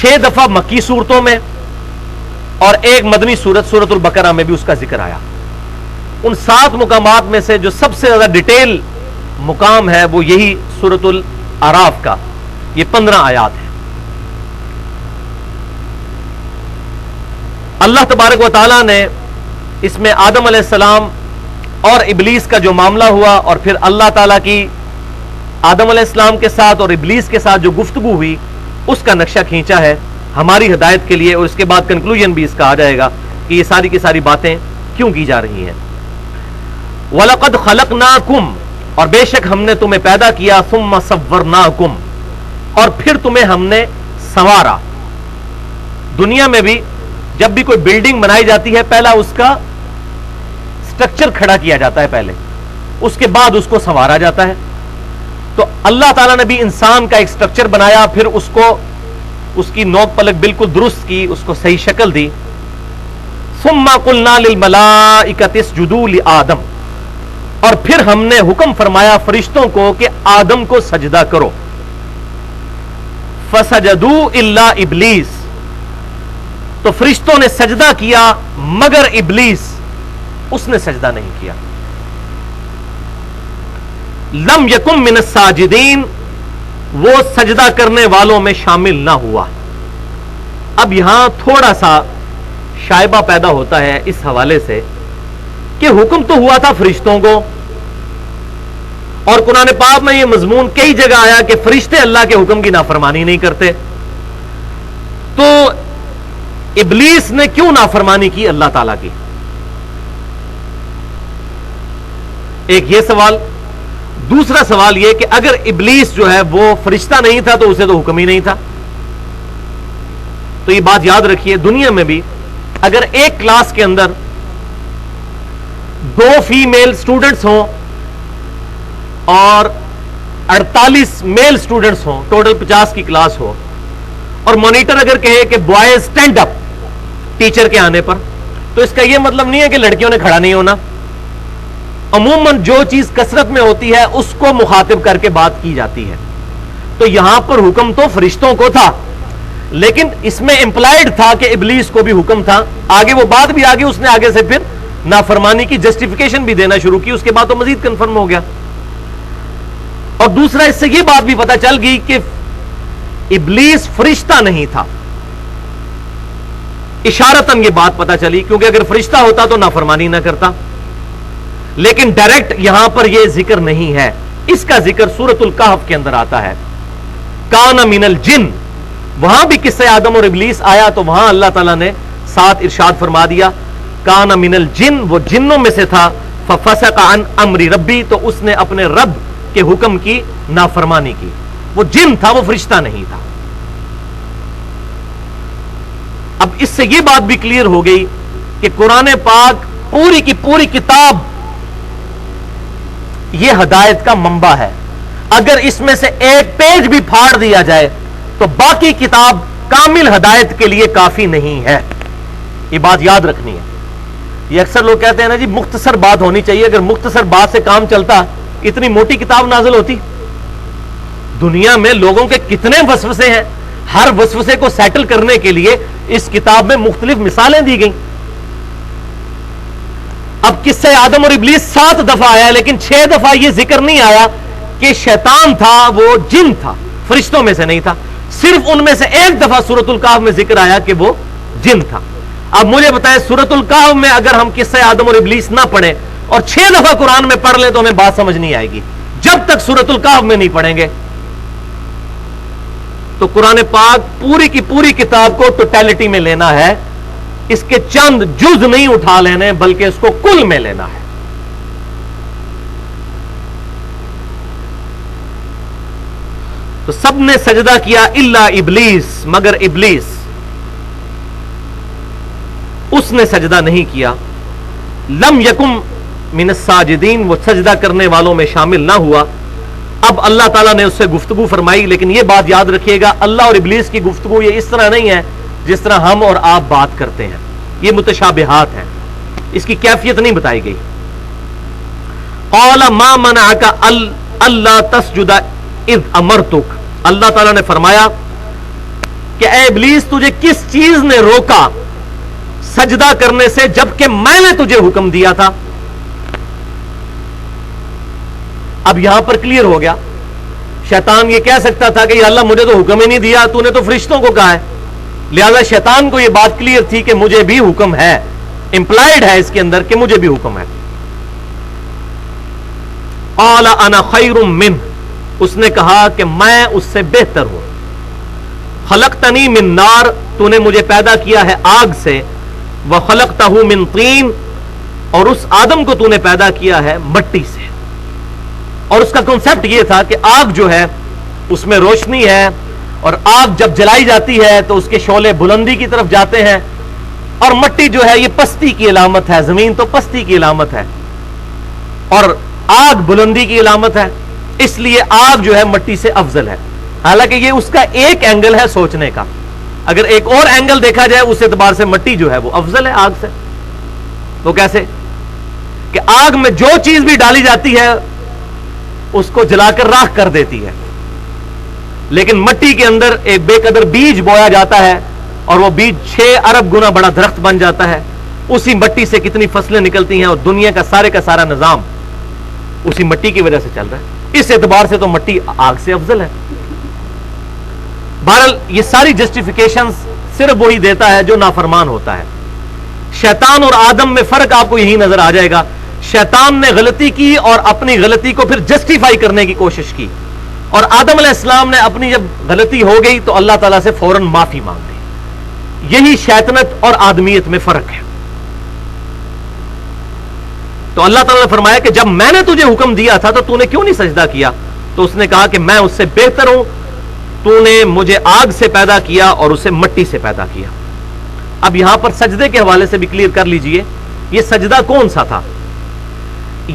6 دفعہ مکی صورتوں میں اور ایک مدنی صورت سورۃ البقرہ میں بھی اس کا ذکر آیا. ان 7 مقامات میں سے جو سب سے زیادہ ڈیٹیل مقام ہے وہ یہی سورۃ الاعراف کا، یہ 15 آیات ہیں. اللہ تبارک و تعالیٰ نے اس میں آدم علیہ السلام اور ابلیس کا جو معاملہ ہوا اور پھر اللہ تعالیٰ کی آدم علیہ السلام کے ساتھ اور ابلیس کے ساتھ جو گفتگو ہوئی اس کا نقشہ کھینچا ہے ہماری ہدایت کے لیے. اور اس کے بعد کنکلوژن بھی اس کا آ جائے گا کہ یہ ساری کی ساری باتیں کیوں کی جا رہی ہیں. وَلَقَدْ خَلَقْنَاكُمْ، اور بے شک ہم نے تمہیں پیدا کیا. ثُمَّ صَوَّرْنَاكُمْ، اور پھر تمہیں ہم نے سنوارا. دنیا میں بھی جب بھی کوئی بلڈنگ بنائی جاتی ہے پہلا اس کا سٹرکچر کھڑا کیا جاتا ہے پہلے، اس کے بعد اس کو سنوارا جاتا ہے. تو اللہ تعالیٰ نے بھی انسان کا ایک سٹرکچر بنایا، پھر اس کو اس کی نوک پلک بالکل درست کی، اس کو صحیح شکل دی. ثُمَّ قُلْنَا لِلْمَلَائِكَةِ اسْجُدُوا لِآدَمَ، اور پھر ہم نے حکم فرمایا فرشتوں کو کہ آدم کو سجدہ کرو. فَسَجَدُوا إِلَّا إِبْلِيسَ، تو فرشتوں نے سجدہ کیا مگر ابلیس، اس نے سجدہ نہیں کیا. لم یکن من الساجدین، وہ سجدہ کرنے والوں میں شامل نہ ہوا. اب یہاں تھوڑا سا شائبہ پیدا ہوتا ہے اس حوالے سے کہ حکم تو ہوا تھا فرشتوں کو, اور قرآن پاک میں یہ مضمون کئی جگہ آیا کہ فرشتے اللہ کے حکم کی نافرمانی نہیں کرتے, تو ابلیس نے کیوں نافرمانی کی اللہ تعالیٰ کی؟ ایک یہ سوال. دوسرا سوال یہ کہ اگر ابلیس جو ہے وہ فرشتہ نہیں تھا تو اسے تو حکم ہی نہیں تھا. تو یہ بات یاد رکھیے, دنیا میں بھی اگر ایک کلاس کے اندر 2 فیمیل سٹوڈنٹس ہوں اور 48 میل سٹوڈنٹس ہوں, ٹوٹل 50 کی کلاس ہو, اور مانیٹر اگر کہے کہ بوائز سٹینڈ اپ ٹیچر کے آنے پر, تو اس کا یہ مطلب نہیں ہے کہ لڑکیوں نے کھڑا نہیں ہونا. عموماً جو چیز کثرت میں ہوتی ہے اس کو مخاطب کر کے بات کی جاتی ہے. تو یہاں پر حکم تو فرشتوں کو تھا, لیکن اس میں امپلائڈ تھا کہ ابلیس کو بھی حکم تھا. آگے وہ بات بھی آگے اس نے آگے سے پھر نافرمانی کی جسٹیفیکیشن بھی دینا شروع کی, اس کے بعد تو مزید کنفرم ہو گیا. اور دوسرا اس سے یہ بات بھی پتہ چل گئی کہ ابلیس فرشتہ نہیں تھا. اشارتاً یہ بات پتہ چلی, کیونکہ اگر فرشتہ ہوتا تو نافرمانی نہ کرتا, لیکن ڈائریکٹ یہاں پر یہ ذکر نہیں ہے. اس کا ذکر سورۃ الکہف کے اندر آتا ہے, کان من الجن. وہاں بھی قصہ آدم اور ابلیس آیا تو وہاں اللہ تعالیٰ نے ساتھ ارشاد فرما دیا کان من الجن, وہ جنوں میں سے تھا. ففسق عن امر ربی, تو اس نے اپنے رب کے حکم کی نافرمانی کی. وہ جن تھا, وہ فرشتہ نہیں تھا. اب اس سے یہ بات بھی کلیئر ہو گئی کہ قرآن پاک پوری کی پوری کتاب یہ ہدایت کا منبع ہے. اگر اس میں سے ایک پیج بھی پھاڑ دیا جائے تو باقی کتاب کامل ہدایت کے لیے کافی نہیں ہے. یہ بات یاد رکھنی ہے. یہ اکثر لوگ کہتے ہیں نا جی مختصر بات ہونی چاہیے, اگر مختصر بات سے کام چلتا اتنی موٹی کتاب نازل ہوتی. دنیا میں لوگوں کے کتنے وسوسے ہیں, ہر وسوسے کو سیٹل کرنے کے لیے اس کتاب میں مختلف مثالیں دی گئیں. اب قصہ آدم اور ابلیس 7 دفعہ آیا, لیکن 6 دفعہ یہ ذکر نہیں آیا کہ شیطان تھا, وہ جن تھا, فرشتوں میں سے نہیں تھا. صرف ان میں سے ایک دفعہ سورۃ الکہف میں ذکر آیا کہ وہ جن تھا. اب مجھے بتائیں سورۃ الکہف میں اگر ہم قصہ آدم اور ابلیس نہ پڑھیں اور 6 دفعہ قرآن میں پڑھ لیں تو ہمیں بات سمجھ نہیں آئے گی. جب تک سورۃ الکہف میں نہیں پڑھیں گے تو قرآن پاک پوری کی پوری کتاب کو ٹوٹیلٹی میں لینا ہے, اس کے چند جز نہیں اٹھا لینے بلکہ اس کو کل میں لینا ہے. تو سب نے سجدہ کیا الا ابلیس, مگر ابلیس, اس نے سجدہ نہیں کیا. لم یکم من الساجدین, وہ سجدہ کرنے والوں میں شامل نہ ہوا. اب اللہ تعالیٰ نے اس سے گفتگو فرمائی, لیکن یہ بات یاد رکھیے گا اللہ اور ابلیس کی گفتگو یہ اس طرح نہیں ہے جس طرح ہم اور آپ بات کرتے ہیں. یہ متشابہات ہیں, اس کی کیفیت نہیں بتائی گئی. قال ما منعک الا تسجد اذ امرتک, اللہ تعالیٰ نے فرمایا کہ اے ابلیس تجھے کس چیز نے روکا سجدہ کرنے سے جبکہ میں نے تجھے حکم دیا تھا. اب یہاں پر کلیئر ہو گیا, شیطان یہ کہہ سکتا تھا کہ یا اللہ مجھے تو حکم ہی نہیں دیا, تو نے تو فرشتوں کو کہا ہے. لہذا شیطان کو یہ بات کلیئر تھی کہ مجھے بھی حکم ہے, امپلائڈ ہے اس کے اندر کہ مجھے بھی حکم ہے. قال انا خیر منہ, اس نے کہا کہ میں اس سے بہتر ہوں. خلقتنی من نار, تو نے مجھے پیدا کیا ہے آگ سے. وخلقتہ من طین, اور اس آدم کو تو نے پیدا کیا ہے مٹی سے. اور اس کا کنسپٹ یہ تھا کہ آگ جو ہے اس میں روشنی ہے, اور آگ جب جلائی جاتی ہے تو اس کے شعلے بلندی کی طرف جاتے ہیں, اور مٹی جو ہے یہ پستی کی علامت ہے, زمین تو پستی کی علامت ہے اور آگ بلندی کی علامت ہے, اس لیے آگ جو ہے مٹی سے افضل ہے. حالانکہ یہ اس کا ایک اینگل ہے سوچنے کا, اگر ایک اور اینگل دیکھا جائے اس اعتبار سے مٹی جو ہے وہ افضل ہے آگ سے. وہ کیسے کہ آگ میں جو چیز بھی ڈالی جاتی ہے اس کو جلا کر راکھ کر دیتی ہے, لیکن مٹی کے اندر ایک بے قدر بیج بویا جاتا ہے اور وہ بیج 6 ارب گنا بڑا درخت بن جاتا ہے. اسی مٹی سے کتنی فصلیں نکلتی ہیں, اور دنیا کا سارا نظام اسی مٹی کی وجہ سے چل رہا ہے. اس اعتبار سے تو مٹی آگ سے افضل ہے. بہرحال یہ ساری جسٹیفیکیشنز صرف وہی دیتا ہے جو نافرمان ہوتا ہے. شیطان اور آدم میں فرق آپ کو یہی نظر آ جائے گا. شیطان نے غلطی کی اور اپنی غلطی کو پھر جسٹیفائی کرنے کی کوشش کی, اور آدم علیہ السلام نے اپنی جب غلطی ہو گئی تو اللہ تعالیٰ سے فوراً معافی مانگ لی. یہی شیطنت اور آدمیت میں فرق ہے. تو اللہ تعالیٰ نے فرمایا کہ جب میں نے تجھے حکم دیا تھا تو تو نے کیوں نہیں سجدہ کیا؟ تو اس نے کہا کہ میں اس سے بہتر ہوں, تو نے مجھے آگ سے پیدا کیا اور اسے مٹی سے پیدا کیا. اب یہاں پر سجدے کے حوالے سے بھی کلیئر کر لیجئے, یہ سجدہ کون سا تھا؟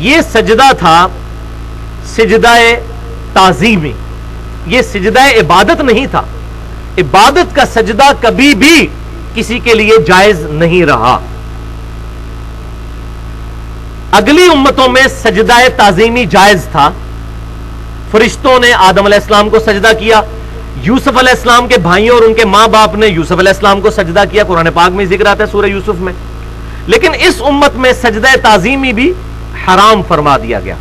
یہ سجدہ تھا سجدہ تعظیمی, یہ سجدہ عبادت نہیں تھا. عبادت کا سجدہ کبھی بھی کسی کے لیے جائز نہیں رہا. اگلی امتوں میں سجدہ تعظیمی جائز تھا. فرشتوں نے آدم علیہ السلام کو سجدہ کیا, یوسف علیہ السلام کے بھائیوں اور ان کے ماں باپ نے یوسف علیہ السلام کو سجدہ کیا, قرآن پاک میں ذکر آتا ہے سورہ یوسف میں. لیکن اس امت میں سجدہ تعظیمی بھی حرام فرما دیا گیا,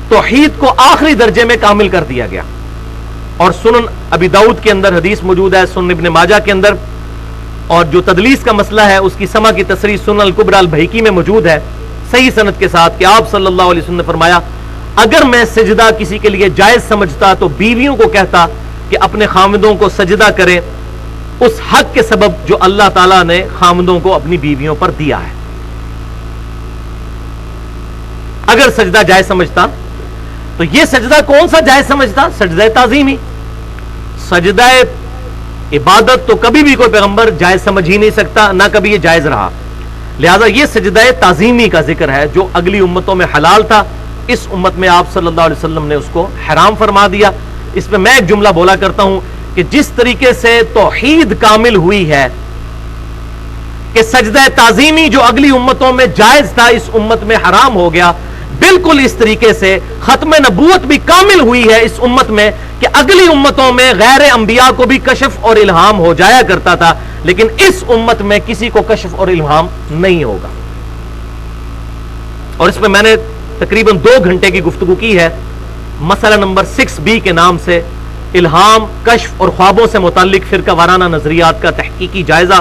توحید کو آخری درجے میں کامل کر دیا گیا. اور سنن ابی داؤد کے اندر حدیث موجود ہے, سنن ابن ماجہ کے اندر, اور جو تدلیس کا مسئلہ ہے اس کی سما کی تصریح سنن الکبریٰ البیہقی میں موجود ہے صحیح سند کے ساتھ, کہ آپ صلی اللہ علیہ وسلم نے فرمایا اگر میں سجدہ کسی کے لیے جائز سمجھتا تو بیویوں کو کہتا کہ اپنے خامدوں کو سجدہ کریں, اس حق کے سبب جو اللہ تعالیٰ نے خامدوں کو اپنی بیویوں پر دیا ہے. اگر سجدہ جائز سمجھتا تو یہ سجدہ کون سا جائز سمجھتا؟ سجدہ تعظیمی. سجدہ عبادت تو کبھی بھی کوئی پیغمبر جائز سمجھ ہی نہیں سکتا, نہ کبھی یہ جائز رہا. لہذا یہ سجدہ تعظیمی کا ذکر ہے جو اگلی امتوں میں حلال تھا, اس امت میں آپ صلی اللہ علیہ وسلم نے اس کو حرام فرما دیا. اس پہ میں ایک جملہ بولا کرتا ہوں کہ جس طریقے سے توحید کامل ہوئی ہے کہ سجدہ تعظیمی جو اگلی امتوں میں جائز تھا اس امت میں حرام ہو گیا, بالکل اس طریقے سے ختم نبوت بھی کامل ہوئی ہے اس امت میں کہ اگلی امتوں میں غیر انبیاء کو بھی کشف اور الہام ہو جایا کرتا تھا, لیکن اس امت میں کسی کو کشف اور الہام نہیں ہوگا. اور اس میں میں نے تقریباً 2 گھنٹے کی گفتگو کی ہے. مسئلہ نمبر 6B کے نام سے الہام, کشف اور خوابوں سے متعلق فرقہ وارانہ نظریات کا تحقیقی جائزہ,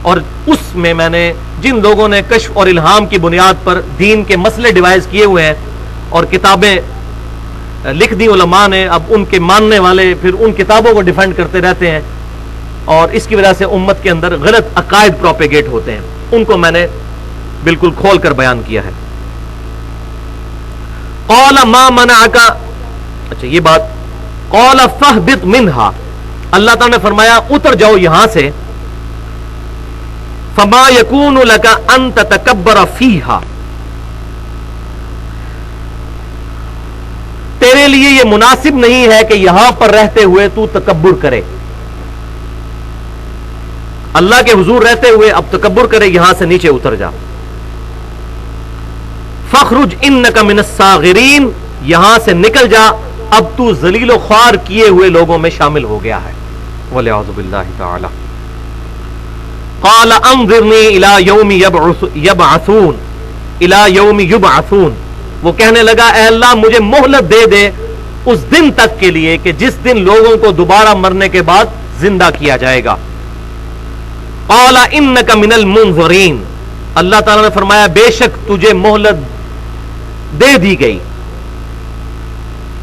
اور اس میں میں نے جن لوگوں نے کشف اور الہام کی بنیاد پر دین کے مسئلے ڈیوائز کیے ہوئے ہیں اور کتابیں لکھ دی علماء نے, اب ان کے ماننے والے پھر ان کتابوں کو ڈیفینڈ کرتے رہتے ہیں اور اس کی وجہ سے امت کے اندر غلط عقائد پروپیگیٹ ہوتے ہیں, ان کو میں نے بالکل کھول کر بیان کیا ہے. قال ما منعک, اچھا یہ بات, قال فاہبط منہا, اللہ تعالیٰ نے فرمایا اتر جاؤ یہاں سے, فما یکون لک ان تتکبر فیہا, تیرے لیے یہ مناسب نہیں ہے کہ یہاں پر رہتے ہوئے تو تکبر کرے. اللہ کے حضور رہتے ہوئے اب تکبر کرے, یہاں سے نیچے اتر جا. فخرج انک من الصاغرین, یہاں سے نکل جا, اب تو ذلیل و خوار کیے ہوئے لوگوں میں شامل ہو گیا ہے. والعیاذ باللہ تعالی. قال انظرنی الی یوم یبعثون, الی یوم یبعثون, وہ کہنے لگا اے اللہ مجھے مہلت دے دے اس دن تک کے لیے کہ جس دن لوگوں کو دوبارہ مرنے کے بعد زندہ کیا جائے گا. قال انک من المنظرین, اللہ تعالیٰ نے فرمایا بے شک تجھے مہلت دے دی گئی.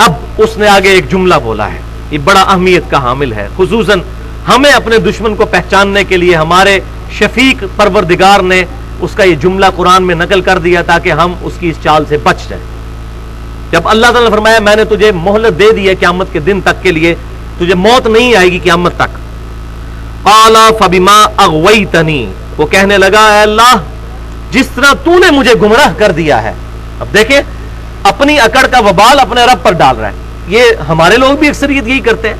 اب اس نے آگے ایک جملہ بولا ہے, یہ بڑا اہمیت کا حامل ہے, خصوصاً ہمیں اپنے دشمن کو پہچاننے کے لیے ہمارے شفیق پروردگار نے اس کا یہ جملہ قرآن میں نقل کر دیا تاکہ ہم اس کی اس چال سے بچ جائیں. جب اللہ تعالیٰ نے فرمایا میں نے تجھے مہلت دے دی ہے قیامت کے دن تک کے لیے, تجھے موت نہیں آئے گی قیامت تک. قال فبما اغویتنی, وہ کہنے لگا اے اللہ جس طرح تو نے مجھے گمراہ کر دیا ہے. اب دیکھیں اپنی اکڑ کا وبال اپنے رب پر ڈال رہا ہے. یہ ہمارے لوگ بھی اکثریت یہی کرتے ہیں,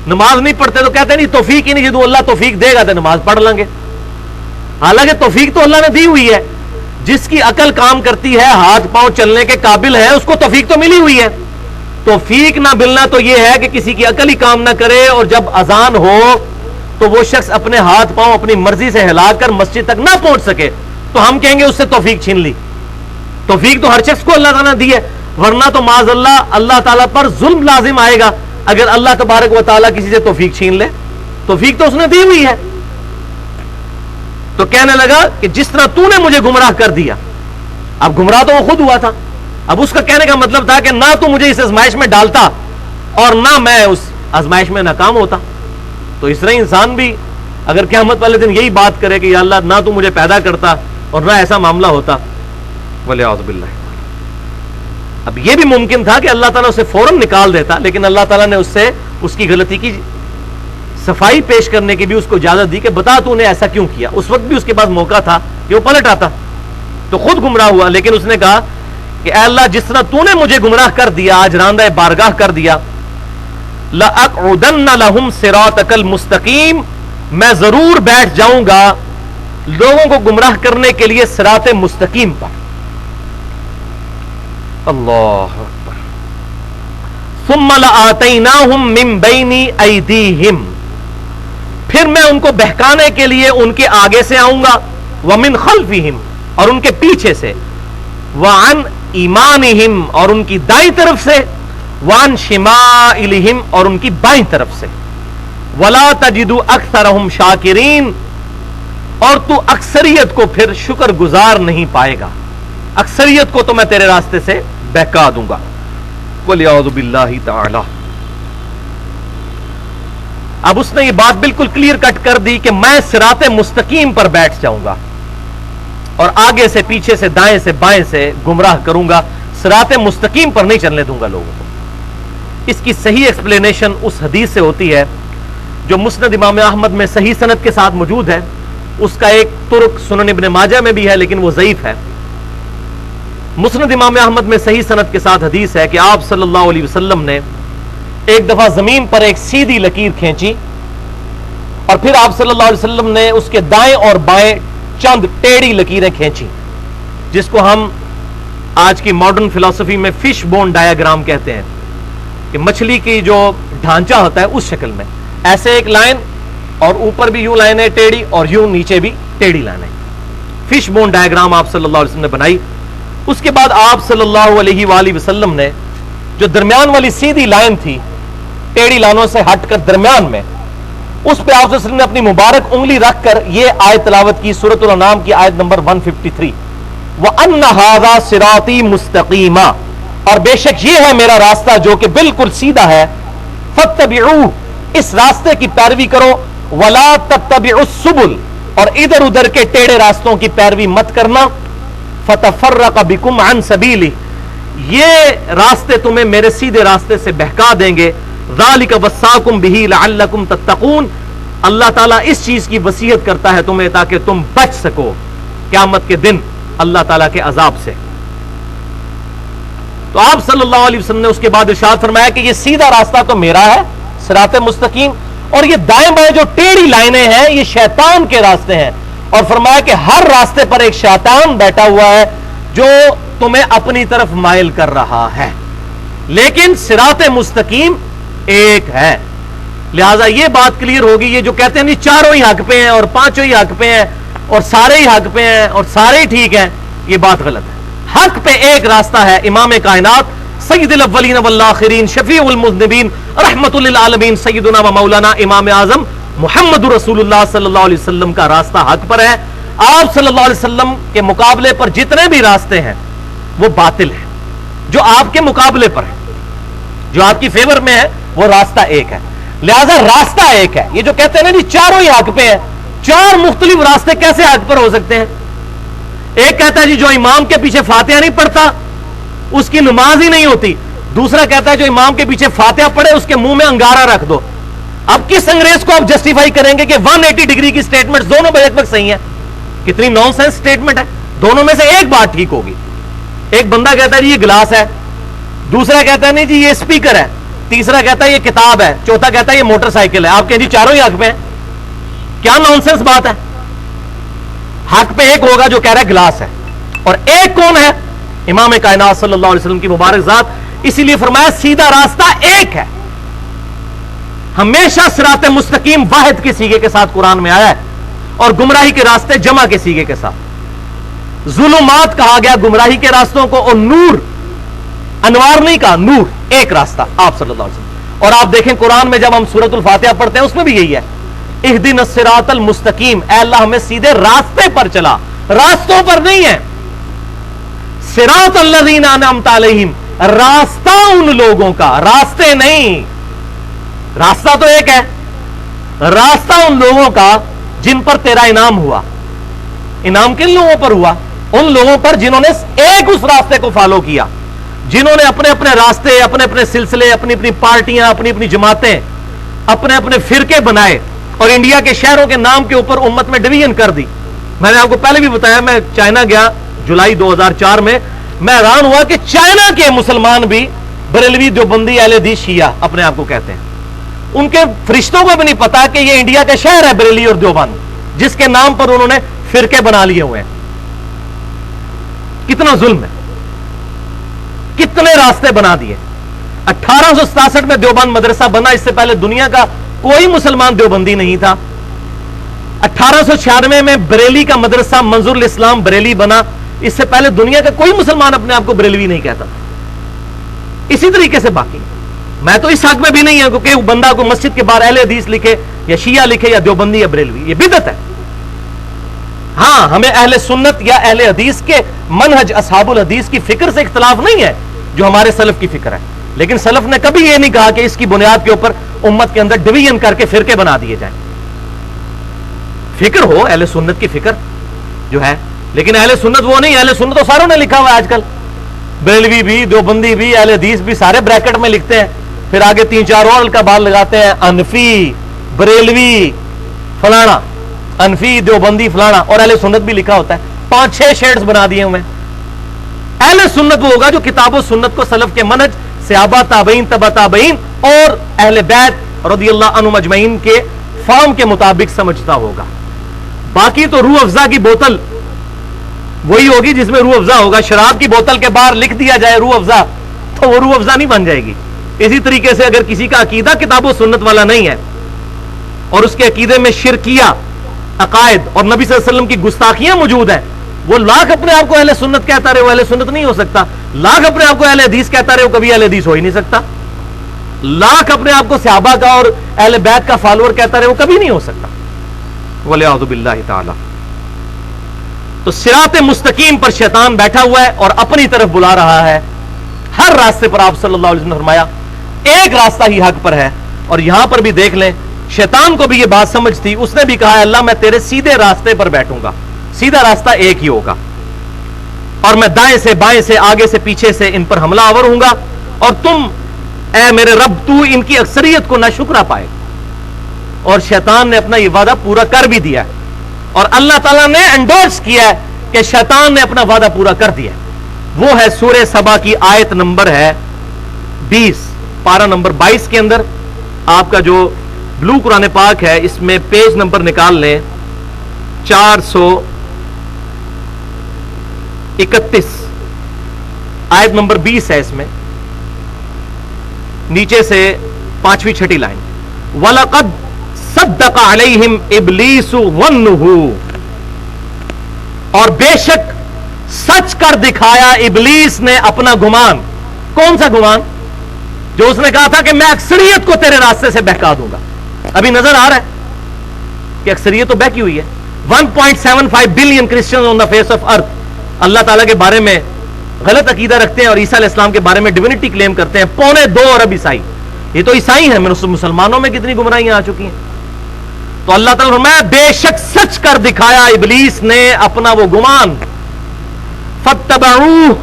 نماز نہیں پڑھتے تو کہتے ہیں نہیں توفیق ہی نہیں, جدو اللہ توفیق دے گا تو نماز پڑھ لیں گے. حالانکہ توفیق تو اللہ نے دی ہوئی ہے, جس کی عقل کام کرتی ہے, ہاتھ پاؤں چلنے کے قابل ہے, اس کو توفیق تو ملی ہوئی ہے. توفیق نہ ملنا تو یہ ہے کہ کسی کی عقل ہی کام نہ کرے اور جب اذان ہو تو وہ شخص اپنے ہاتھ پاؤں اپنی مرضی سے ہلا کر مسجد تک نہ پہنچ سکے تو ہم کہیں گے اس سے توفیق چھین لی. توفیق تو ہر شخص کو اللہ تعالیٰ نے دی ہے, ورنہ تو معاذ اللہ اللہ تعالیٰ پر ظلم لازم آئے گا اگر اللہ تبارک و تعالیٰ کسی سے توفیق چھین لے، توفیق تو اس نے دی ہوئی ہے. تو کہنے لگا کہ جس طرح تو نے مجھے گمراہ کر دیا، اب گمراہ تو وہ خود ہوا تھا، اب اس کا کہنے کا مطلب تھا کہ نہ تو مجھے اس آزمائش میں ڈالتا اور نہ میں اس آزمائش میں ناکام ہوتا. تو اس طرح انسان بھی اگر قیامت والے دن یہی بات کرے کہ یا اللہ نہ تو مجھے پیدا کرتا اور نہ ایسا معاملہ ہوتا، ولیعوذ باللہ. اب یہ بھی ممکن تھا کہ اللہ تعالیٰ اسے فوراً نکال دیتا، لیکن اللہ تعالیٰ نے اس سے اس کی غلطی کی صفائی پیش کرنے کی بھی اس کو اجازت دی کہ بتا تو نے ایسا کیوں کیا. اس وقت بھی اس کے پاس موقع تھا کہ وہ پلٹ آتا تو خود گمراہ ہوا، لیکن اس نے کہا کہ اے اللہ جس طرح تو نے مجھے گمراہ کر دیا، آج راندہ بارگاہ کر دیا، لَأَقْعُدَنَّ لَهُمْ صِرَاطَكَ الْمُسْتَقِيمَ، میں ضرور بیٹھ جاؤں گا لوگوں کو گمراہ کرنے کے لیے صراط مستقیم پر. اللہ اکبر. ثُمَّ لَآتَيْنَاهُمْ مِنْ بَيْنِ أَيْدِيهِمْ، پھر میں ان کو بہکانے کے لیے ان کے آگے سے آؤں گا، وَمِنْ خَلْفِهِمْ، اور ان کے پیچھے سے، وَعَنْ إِيمَانِهِمْ، اور ان کی دائیں طرف سے، وَعَنْ شِمَائِلِهِمْ، اور ان کی بائیں طرف سے. وَلَا تَجِدُ أَكْثَرَهُمْ شَاكِرِينَ، اور تو اکثریت کو پھر شکر گزار نہیں پائے گا، اکثریت کو تو میں تیرے راستے سے بہکا دوں گا. وَلِعَوْذُ بِاللَّهِ تَعَالَى. اب اس نے یہ بات بالکل کلیئر کٹ کر دی کہ میں صراط مستقیم پر بیٹھ جاؤں گا اور آگے سے پیچھے سے دائیں سے بائیں سے گمراہ کروں گا، صراط مستقیم پر نہیں چلنے دوں گا لوگوں کو. اس کی صحیح ایکسپلینیشن اس حدیث سے ہوتی ہے جو مسند امام احمد میں صحیح سند کے ساتھ موجود ہے. اس کا ایک ترک سنن ابن ماجہ میں بھی ہے لیکن وہ ضعیف ہے. مسند امام احمد میں صحیح سند کے ساتھ حدیث ہے کہ آپ صلی اللہ علیہ وسلم نے ایک دفعہ زمین پر ایک سیدھی لکیر کھینچی اور پھر آپ صلی اللہ علیہ وسلم نے اس کے دائیں اور بائیں چند ٹیڑھی لکیریں کھینچی، جس کو ہم آج کی ماڈرن فلسفی میں فش بون ڈایاگرام کہتے ہیں، کہ مچھلی کی جو ڈھانچہ ہوتا ہے اس شکل میں ایسے ایک لائن اور اوپر بھی یوں لائن ہے ٹیڑھی اور یوں نیچے بھی ٹیڑھی لائن ہے. فش بون ڈایاگرام آپ صلی اللہ علیہ وسلم نے بنائی. اس کے بعد آپ صلی اللہ علیہ وآلہ وسلم نے جو درمیان والی سیدھی لائن تھی ٹیڑھی لائنوں سے ہٹ کر درمیان میں، اس پہ آپ صلی اللہ علیہ وسلم نے اپنی مبارک انگلی رکھ کر یہ آیت تلاوت کی، سورۃ الانعام کی آیت نمبر 153، وَأَنَّ هَذَا صِرَاطِي مُسْتَقِيمًا، اور بے شک یہ ہے میرا راستہ جو کہ بالکل سیدھا ہے، فَاتَّبِعُوهُ، اس راستے کی پیروی کرو، وَلَا تَتَّبِعُوا السُّبُلَ، اور ادھر ادھر کے ٹیڑھے راستوں کی پیروی مت کرنا، فَتَفَرَّقَ بِكُمْ عَنْ سَبِيلِهِ، یہ راستے تمہیں میرے سیدھے راستے سے بہکا دیں گے. ذَلِكَ وَصَّاكُمْ بِهِ لَعَلَّكُمْ تَتَّقُونَ، اللہ تعالیٰ اس چیز کی وصیت کرتا ہے تمہیں تاکہ تم بچ سکو قیامت کے دن اللہ تعالیٰ کے عذاب سے. تو آپ صلی اللہ علیہ وسلم نے اس کے بعد ارشاد فرمایا کہ یہ سیدھا راستہ تو میرا ہے صراط مستقیم، اور یہ دائیں بائیں جو ٹیڑھی لائنیں ہیں یہ شیطان کے راستے ہیں، اور فرمایا کہ ہر راستے پر ایک شیطان بیٹھا ہوا ہے جو تمہیں اپنی طرف مائل کر رہا ہے، لیکن صراط مستقیم ایک ہے. لہذا یہ بات کلیئر ہوگی، یہ جو کہتے ہیں نہیں چاروں ہی حق پہ ہیں اور پانچوں ہی حق پہ ہیں اور سارے ہی حق پہ ہیں اور سارے ہی ٹھیک ہیں، یہ بات غلط ہے. حق پہ ایک راستہ ہے، امام کائنات سید الاولین والآخرین شفیع المذنبین رحمت للعالمین سیدنا و مولانا امام اعظم محمد رسول اللہ صلی اللہ علیہ وسلم کا راستہ حق پر ہے. آپ صلی اللہ علیہ وسلم کے مقابلے پر جتنے بھی راستے ہیں وہ باطل ہیں، جو آپ کے مقابلے پر ہے، جو آپ کی فیور میں ہے وہ راستہ ایک ہے. لہذا راستہ ایک ہے. یہ جو کہتے ہیں نا جی چاروں ہی حق پہ ہیں، چار مختلف راستے کیسے حق پر ہو سکتے ہیں؟ ایک کہتا ہے جی جو امام کے پیچھے فاتحہ نہیں پڑھتا اس کی نماز ہی نہیں ہوتی، دوسرا کہتا ہے جو امام کے پیچھے فاتحہ پڑھے اس کے منہ میں انگارہ رکھ دو. اب کس انگریز کو آپ جسٹیفائی کریں گے کہ 180 ڈگری کی سٹیٹمنٹ دونوں بیک وقت صحیح ہیں؟ کتنی نان سینس سٹیٹمنٹ ہے. دونوں میں سے ایک بات ٹھیک ہوگی. ایک بندہ کہتا ہے جی یہ گلاس ہے، دوسرا کہتا ہے نہیں جی یہ اسپیکر ہے، تیسرا کہتا ہے یہ کتاب ہے، چوتھا کہتا ہے یہ موٹر سائیکل ہے. آپ کہیں جی چاروں ہی حق پہ ہیں، کیا نان سینس بات ہے؟ حق پہ ایک ہوگا جو کہہ رہا ہے گلاس ہے، اور ایک کون ہے؟ امام کائنات صلی اللہ علیہ وسلم کی مبارک ذات. اسی لیے فرمایا سیدھا راستہ ایک ہے. ہمیشہ صراط مستقیم واحد کے سیغے کے ساتھ قرآن میں آیا ہے اور گمراہی کے راستے جمع کے سیغے کے ساتھ. ظلمات کہا گیا گمراہی کے راستوں کو، اور نور انوار نہیں کہا، نور ایک راستہ آپ صلی اللہ علیہ وسلم. اور آپ دیکھیں قرآن میں جب ہم سورۃ الفاتحہ پڑھتے ہیں اس میں بھی یہی ہے، اہدنا الصراط المستقیم، اے اللہ ہمیں سیدھے راستے پر چلا، راستوں پر نہیں ہے، صراط الذین انعمت علیہم، راستہ ان لوگوں کا، راستے نہیں، راستہ تو ایک ہے، راستہ ان لوگوں کا جن پر تیرا انعام ہوا۔ انعام کن لوگوں پر ہوا؟ ان لوگوں پر جنہوں نے ایک اس راستے کو فالو کیا، جنہوں نے اپنے اپنے راستے، اپنے اپنے سلسلے، اپنی اپنی پارٹیاں، اپنی اپنی جماعتیں، اپنے اپنے فرقے بنائے اور انڈیا کے شہروں کے نام کے اوپر امت میں ڈویژن کر دی۔ میں نے آپ کو پہلے بھی بتایا، میں چائنا گیا جولائی 2004 میں حیران ہوا کہ چائنا کے مسلمان بھی بریلوی، دیوبندی، اہل حدیث، شیعہ اپنے آپ کو کہتے ہیں۔ ان کے فرشتوں کو بھی نہیں پتا کہ یہ انڈیا کا شہر ہے بریلی اور دیوبند، جس کے نام پر انہوں نے فرقے بنا لیے ہوئے ہیں۔ کتنا ظلم ہے، کتنے راستے بنا دیے۔ 1867 میں دیوبند مدرسہ بنا، اس سے پہلے دنیا کا کوئی مسلمان دیوبندی نہیں تھا۔ 1896 میں بریلی کا مدرسہ منظور الاسلام بریلی بنا، اس سے پہلے دنیا کا کوئی مسلمان اپنے آپ کو بریلوی نہیں کہتا تھا۔ اسی طریقے سے باقی میں تو اس حق میں بھی نہیں ہوں کہ بندہ کو مسجد کے باہر اہل حدیث لکھے یا شیعہ لکھے یا دیوبندی یا بریلوی، یہ بدعت ہے۔ ہاں، ہمیں اہل سنت یا اہل حدیث کے منہج اصحاب الحدیث کی فکر سے اختلاف نہیں ہے جو ہمارے سلف کی فکر ہے، لیکن سلف نے کبھی یہ نہیں کہا کہ اس کی بنیاد کے اوپر امت کے اندر ڈویژن کر کے فرقے بنا دیے جائیں۔ فکر ہو اہل سنت کی فکر جو ہے، لیکن اہل سنت وہ نہیں، اہل سنت تو ساروں نے لکھا ہوا ہے آج کل، بریلوی بھی، دیوبندی بھی، اہل حدیث بھی، سارے بریکٹ میں لکھتے ہیں، پھر آگے 3-4 اور کا بال لگاتے ہیں، انفی، بریلوی، فلانا، انفی، دیوبندی، فلانا، اور اہل سنت بھی لکھا ہوتا ہے، 5-6 شیڈز بنا دیے ہوئے۔ اہل سنت وہ ہوگا جو کتاب و سنت کو سلف کے منہج، صحابہ، تابعین، تبع تابعین اور اہل بیت رضی اللہ عنہم اجمعین کے فہم کے مطابق سمجھتا ہوگا۔ باقی تو روح افزا کی بوتل وہی ہوگی جس میں روح افزا ہوگا، شراب کی بوتل کے باہر لکھ دیا جائے روح افزا تو وہ روح افزا نہیں بن جائے گی۔ اسی طریقے سے اگر کسی کا عقیدہ کتاب و سنت والا نہیں ہے اور اس کے عقیدے میں شرکیہ عقائد اور نبی صلی اللہ علیہ وسلم کی گستاخیاں موجود ہیں، وہ لاکھ اپنے آپ کو اہل سنت کہتا رہے، وہ اہل سنت نہیں ہو سکتا۔ لاکھ اپنے آپ کو اہل حدیث کہتا رہے، وہ کبھی اہل حدیث ہو ہی نہیں سکتا۔ لاکھ اپنے آپ کو صحابہ کا اور اہل بیت کا فالوور کہتا رہے، وہ کبھی نہیں ہو سکتا۔ وَلِعَوْذُ بِاللَّهِ تعالی۔ تو صراط مستقیم پر شیطان بیٹھا ہوا ہے اور اپنی طرف بلا رہا ہے۔ ہر راستے پر آپ صلی اللہ علیہ وسلم نے فرمایا ایک راستہ ہی حق پر ہے، اور یہاں پر بھی دیکھ لیں شیطان کو بھی یہ بات سمجھ تھی، اس نے بھی کہا اللہ میں تیرے سیدھے راستے پر بیٹھوں گا، سیدھا راستہ ایک ہی ہوگا، اور میں دائیں سے بائیں سے آگے سے پیچھے سے ان پر حملہ آور ہوں گا، اور تم اے میرے رب تو ان کی اکثریت کو نہ شکرا پائے۔ اور شیطان نے اپنا یہ وعدہ پورا کر بھی دیا ہے، اور اللہ تعالیٰ نے انڈورس کیا ہے کہ شیطان نے اپنا وعدہ پورا کر دیا ہے۔ وہ ہے سورہ سبا کی آیت نمبر ہے 20، پارہ نمبر 22 کے اندر آپ کا جو بلو قرآن پاک ہے اس میں پیج نمبر نکال لیں 431، آیت نمبر 20 ہے، اس میں نیچے سے 5ویں 6ٹھی لائن، وَلَقَدْ صَدَّقَ عَلَيْهِمْ إِبْلِيسُ ظَنُّهُ، اور بے شک سچ کر دکھایا ابلیس نے اپنا گمان۔ کون سا گمان؟ جو اس نے کہا تھا کہ میں اکثریت کو تیرے راستے سے بہکا دوں گا۔ ابھی نظر آ رہا ہے کہ اکثریت تو بہکی ہوئی ہے۔ 1.75 billion Christians on the face of earth اللہ تعالیٰ کے بارے میں غلط عقیدہ رکھتے ہیں اور عیسیٰ علیہ السلام کے بارے میں ڈیوینٹی کلیم کرتے ہیں۔ 2.25 ارب عیسائی، یہ تو عیسائی ہیں، مسلمانوں میں کتنی گمراہیاں آ چکی ہیں۔ تو اللہ تعالیٰ نے فرمایا بے شک سچ کر دکھایا ابلیس نے اپنا وہ گمان، فَاتَّبَعُوهُ،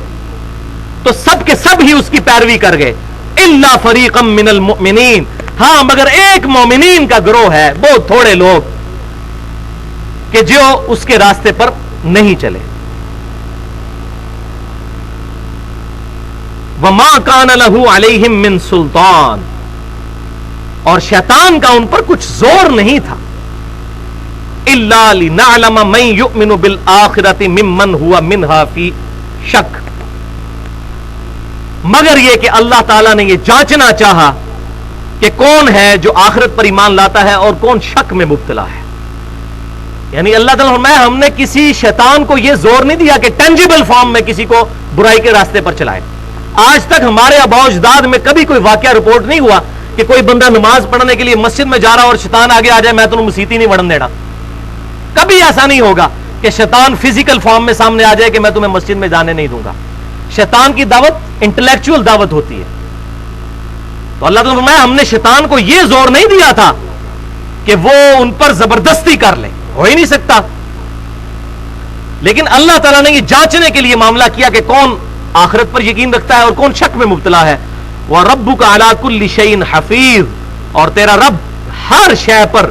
تو سب کے سب ہی اس کی پیروی کر گئے، إِلَّا فَرِيقًا مِّنَ الْمُؤْمِنِينَ، ہاں مگر ایک مومنین کا گروہ ہے، بہت تھوڑے لوگ کہ جو اس کے راستے پر نہیں چلے۔ وَمَا كَانَ لَهُ عَلَيْهِمْ مِّن سُلْطَانٍ، اور شیطان کا ان پر کچھ زور نہیں تھا، إِلَّا لِنَعْلَمَ مَن يُؤْمِنُ بِالْآخِرَةِ مِمَّنْ هُوَ مِنْهَا فِي شَكٍّ، مگر یہ کہ اللہ تعالیٰ نے یہ جانچنا چاہا کہ کون ہے جو آخرت پر ایمان لاتا ہے اور کون شک میں مبتلا ہے۔ یعنی اللہ تعالیٰ فرمایا ہم نے کسی شیطان کو یہ زور نہیں دیا کہ ٹینجیبل فارم میں کسی کو برائی کے راستے پر چلائے۔ آج تک ہمارے آباء و اجداد میں کبھی کوئی واقعہ رپورٹ نہیں ہوا کہ کوئی بندہ نماز پڑھنے کے لیے مسجد میں جا رہا اور شیطان آگے آ جائے میں تمہیں مسیت ہی نہیں وڑن دینا. کبھی ایسا نہیں ہوگا کہ شیطان فزیکل فارم میں سامنے آ جائے کہ میں تمہیں مسجد میں جانے نہیں دوں گا. شیطان کی دعوت انٹلیکچوئل دعوت ہوتی ہے. تو اللہ تعالیٰ نے فرمایا ہم نے شیطان کو یہ زور نہیں دیا تھا کہ وہ ان پر زبردستی کر لے, ہو ہی نہیں سکتا. لیکن اللہ تعالیٰ نے یہ جانچنے کے لیے معاملہ کیا کہ کون آخرت پر یقین رکھتا ہے اور کون شک میں مبتلا ہے. وَرَبُّكَ عَلَىٰ كُلِّ شَيْءٍ حَفِيظٌ, اور تیرا رب ہر شے پر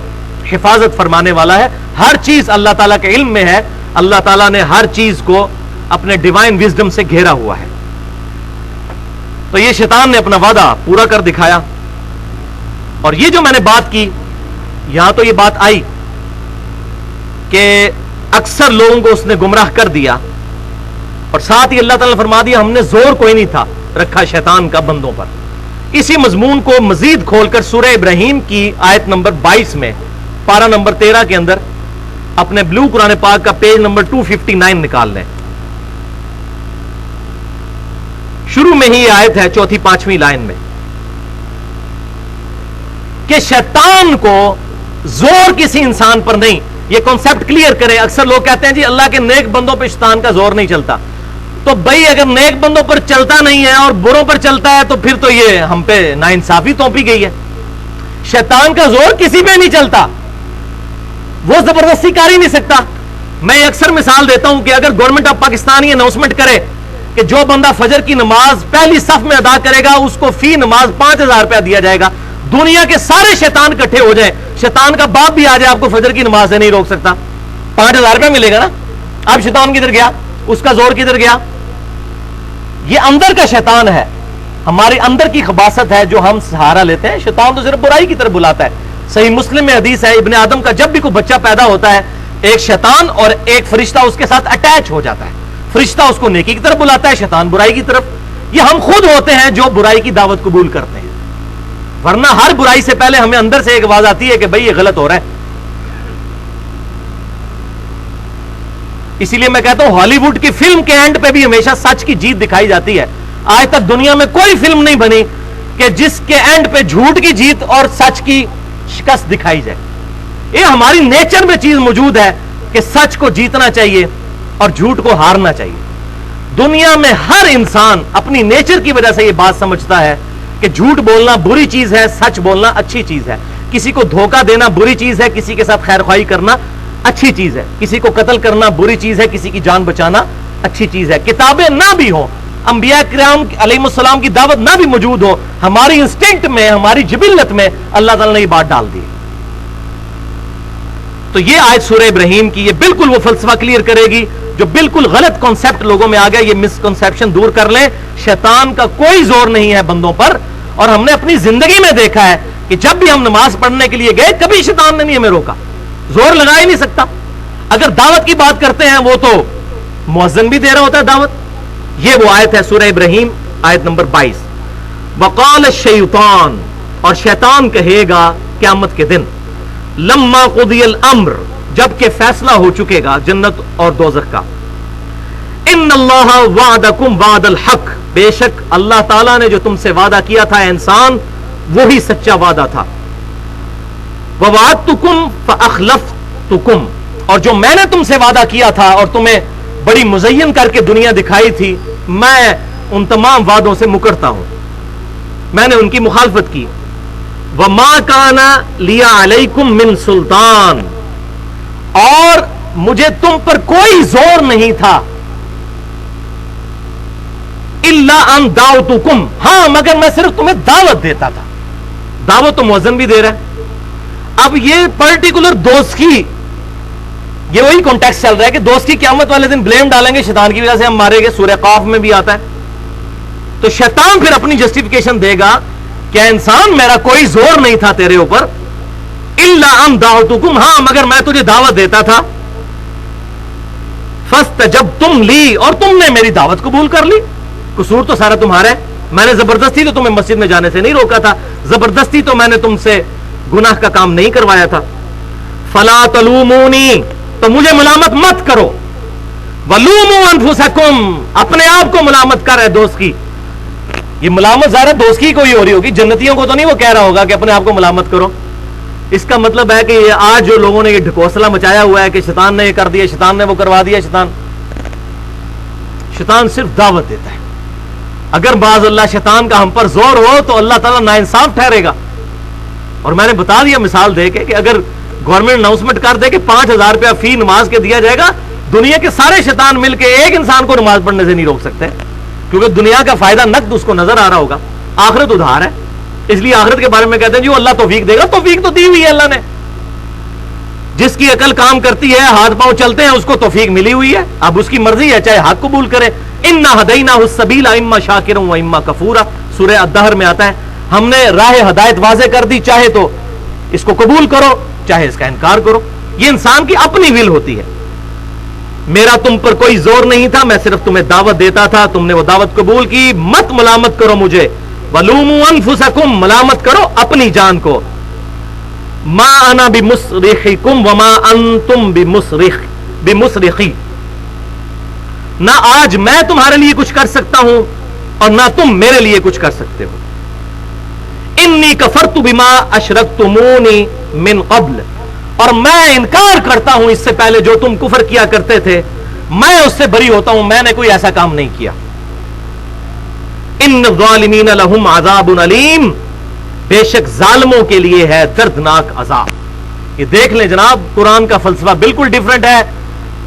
حفاظت فرمانے والا ہے. ہر چیز اللہ تعالیٰ کے علم میں ہے. اللہ تعالیٰ نے ہر چیز کو اپنے ڈیوائن وزڈم سے گھیرا ہوا ہے. تو یہ شیطان نے اپنا وعدہ پورا کر دکھایا. اور یہ جو میں نے بات کی, یہاں تو یہ بات آئی کہ اکثر لوگوں کو اس نے گمراہ کر دیا, اور ساتھ ہی اللہ تعالیٰ نے فرما دیا ہم نے زور کوئی نہیں تھا رکھا شیطان کا بندوں پر. اسی مضمون کو مزید کھول کر سورہ ابراہیم کی آیت نمبر 22 میں پارہ نمبر 13 کے اندر اپنے بلو قرآن پاک کا پیج نمبر 259 نکال لیں. شروع میں ہی یہ آیت ہے, چوتھی پانچویں لائن میں, کہ شیطان کو زور کسی انسان پر نہیں. یہ کانسیپٹ کلیئر کریں. اکثر لوگ کہتے ہیں جی اللہ کے نیک بندوں پہ شیطان کا زور نہیں چلتا. تو بھائی اگر نیک بندوں پر چلتا نہیں ہے اور بروں پر چلتا ہے تو پھر تو یہ ہم پہ ناانصافی توپی گئی ہے. شیطان کا زور کسی پہ نہیں چلتا, وہ زبردستی کر ہی نہیں سکتا. میں اکثر مثال دیتا ہوں کہ اگر گورنمنٹ آف پاکستان یہ اناؤنسمنٹ کرے کہ جو بندہ فجر کی نماز پہلی صف میں ادا کرے گا اس کو فی نماز 5000 روپیہ دیا جائے گا, دنیا کے سارے شیطان اکٹھے ہو جائیں, شیطان کا باپ بھی آ جائے آپ کو فجر کی نماز سے نہیں روک سکتا, 5000 روپیہ ملے گا نا. اب شیطان کدھر گیا, اس کا زور کدھر گیا؟ یہ اندر کا شیطان ہے, ہمارے اندر کی خباثت ہے جو ہم سہارا لیتے ہیں. شیطان تو صرف برائی کی طرف بلاتا ہے. صحیح مسلم میں حدیث ہے ابن آدم کا جب بھی کوئی بچہ پیدا ہوتا ہے ایک شیطان اور ایک فرشتہ اس کے ساتھ اٹیچ ہو جاتا ہے. فرشتہ اس کو نیکی کی طرف بلاتا ہے, شیطان برائی کی طرف. یہ ہم خود ہوتے ہیں جو برائی کی دعوت قبول کرتے ہیں, ورنہ ہر برائی سے پہلے ہمیں اندر سے ایک آواز آتی ہے کہ بھئی یہ غلط ہو رہا ہے. اسی لیے میں کہتا ہوں ہالی ووڈ کی فلم کے اینڈ پہ بھی ہمیشہ سچ کی جیت دکھائی جاتی ہے. آج تک دنیا میں کوئی فلم نہیں بنی کہ جس کے اینڈ پہ جھوٹ کی جیت اور سچ کی شکست دکھائی جائے. یہ ہماری نیچر میں چیز موجود ہے کہ سچ کو جیتنا چاہیے اور جھوٹ کو ہارنا چاہیے. دنیا میں ہر انسان اپنی نیچر کی وجہ سے یہ بات سمجھتا ہے کہ جھوٹ بولنا بری چیز ہے, سچ بولنا اچھی چیز ہے. کسی کو دھوکہ دینا بری چیز ہے, کسی کے ساتھ خیر خواہی کرنا اچھی چیز ہے. کسی کو قتل کرنا بری چیز ہے, کسی کی جان بچانا اچھی چیز ہے. کتابیں نہ بھی ہوں, انبیاء کرام علیہ السلام کی دعوت نہ بھی موجود ہو, ہماری انسٹنکٹ میں, ہماری جبلت میں اللہ تعالیٰ نے یہ بات ڈال دی. تو یہ آیت سورہ ابراہیم کی یہ بالکل وہ فلسفہ کلیئر کرے گی جو بالکل غلط کانسیپٹ لوگوں میں آ گیا. یہ مسکنسیپشن دور کر لیں. شیطان کا کوئی زور نہیں ہے بندوں پر, اور ہم نے اپنی زندگی میں دیکھا ہے کہ جب بھی ہم نماز پڑھنے کے لیے گئے کبھی شیطان نے نہیں ہمیں روکا, زور لگا ہی نہیں سکتا. اگر دعوت کی بات کرتے ہیں وہ تو مؤذن بھی دے رہا ہوتا ہے دعوت. یہ وہ آیت ہے سورہ ابراہیم آیت نمبر 22. وقال الشیطان, اور شیطان کہے گا قیامت کے دن, لما قضی الامر, جب کہ فیصلہ ہو چکے گا جنت اور دوزخ کا, ان اللہ وعدکم وعد الحق, بے شک اللہ تعالیٰ نے جو تم سے وعدہ کیا تھا انسان وہی سچا وعدہ تھا. ووعدتکم فاخلفتکم, اور جو میں نے تم سے وعدہ کیا تھا اور تمہیں بڑی مزین کر کے دنیا دکھائی تھی, میں ان تمام وعدوں سے مکرتا ہوں, میں نے ان کی مخالفت کی. وما کان لی علیکم من سلطان, اور مجھے تم پر کوئی زور نہیں تھا, الا ان دعوتکم, ہاں مگر میں صرف تمہیں دعوت دیتا تھا. دعوت تو مؤذن بھی دے رہا ہے. اب یہ پرٹیکولر دوست کی, یہ وہی کانٹیکسٹ چل رہا ہے کہ دوست کی قیامت والے دن بلیم ڈالیں گے شیطان کی وجہ سے ہم مارے گئے. سورہ قاف میں بھی آتا ہے. تو شیطان پھر اپنی جسٹیفیکیشن دے گا کہ انسان میرا کوئی زور نہیں تھا تیرے اوپر, الا ان دعوتکم, ہاں مگر میں تجھے دعوت دیتا تھا. فاستجبتم لی, اور تم نے میری دعوت قبول کر لی. قصور تو سارا تمہارا ہے. میں نے زبردستی تو تمہیں مسجد میں جانے سے نہیں روکا تھا, زبردستی تو میں نے تم سے گناہ کا کام نہیں کروایا تھا. فلا تلومونی, تو مجھے ملامت مت کرو. ولوموا انفسکم, اپنے آپ کو ملامت کر ہے دوست کی. یہ ملامت ظاہر دوست کی کوئی ہو رہی ہوگی، جنتیوں کو تو نہیں وہ کہہ رہا ہوگا کہ اپنے آپ کو ملامت کرو. اس کا مطلب ہے کہ یہ آج جو لوگوں نے یہ ڈھکوسلا مچایا ہوا ہے کہ شیطان نے یہ کر دیا، شیطان نے وہ کروا دیا، شیطان صرف دعوت دیتا ہے. اگر بعض اللہ شیطان کا ہم پر زور ہو تو اللہ تعالیٰ ناانصاف ٹھہرے گا. اور میں نے بتا دیا مثال دے کے کہ اگر گورنمنٹ اناؤنسمنٹ کر دے کہ 5,000 روپیہ فی نماز کے دیا جائے گا، دنیا کے سارے شیطان مل کے ایک انسان کو نماز پڑھنے سے نہیں روک سکتے، کیونکہ دنیا کا فائدہ نقد اس کو نظر آ رہا ہوگا. آخرت ادھار ہے، اس لیے آخرت کے بارے میں کہتے ہیں جو اللہ توفیق دے گا. توفیق تو دی ہوئی ہے اللہ نے، جس کی عقل کام کرتی ہے، ہاتھ پاؤں چلتے ہیں، اس کو توفیق ملی ہوئی ہے. اب اس کی مرضی ہے چاہے حق قبول کرے. انا ہدیناہ السبیل اما شاکرا و اما کفورا، سورہ الدہر میں آتا ہے ہم نے راہ ہدایت واضح کر دی، چاہے تو اس کو قبول کرو چاہے اس کا انکار کرو. یہ انسان کی اپنی ول ہوتی ہے. میرا تم پر کوئی زور نہیں تھا، میں صرف تمہیں دعوت دیتا تھا، تم نے وہ دعوت قبول کی. مت ملامت کرو مجھے. وَلُومُوا أَنفُسَكُمْ، ملامت کرو اپنی جان کو. مَا أَنَا بِمُصْرِخِكُمْ وَمَا أَنْتُمْ بِمُصْرِخِي، نہ آج میں تمہارے لیے کچھ کر سکتا ہوں اور نہ تم میرے لیے کچھ کر سکتے ہو. انی کفرت بما اشرکتمونی من قبل، اور میں انکار کرتا ہوں اس سے پہلے جو تم کفر کیا کرتے تھے، میں اس سے بری ہوتا ہوں، میں نے کوئی ایسا کام نہیں کیا. ان الظالمین لہم عذاب علیم، بے شک ظالموں کے لیے ہے دردناک عذاب. یہ دیکھ لیں جناب، قرآن کا فلسفہ بالکل ڈیفرنٹ ہے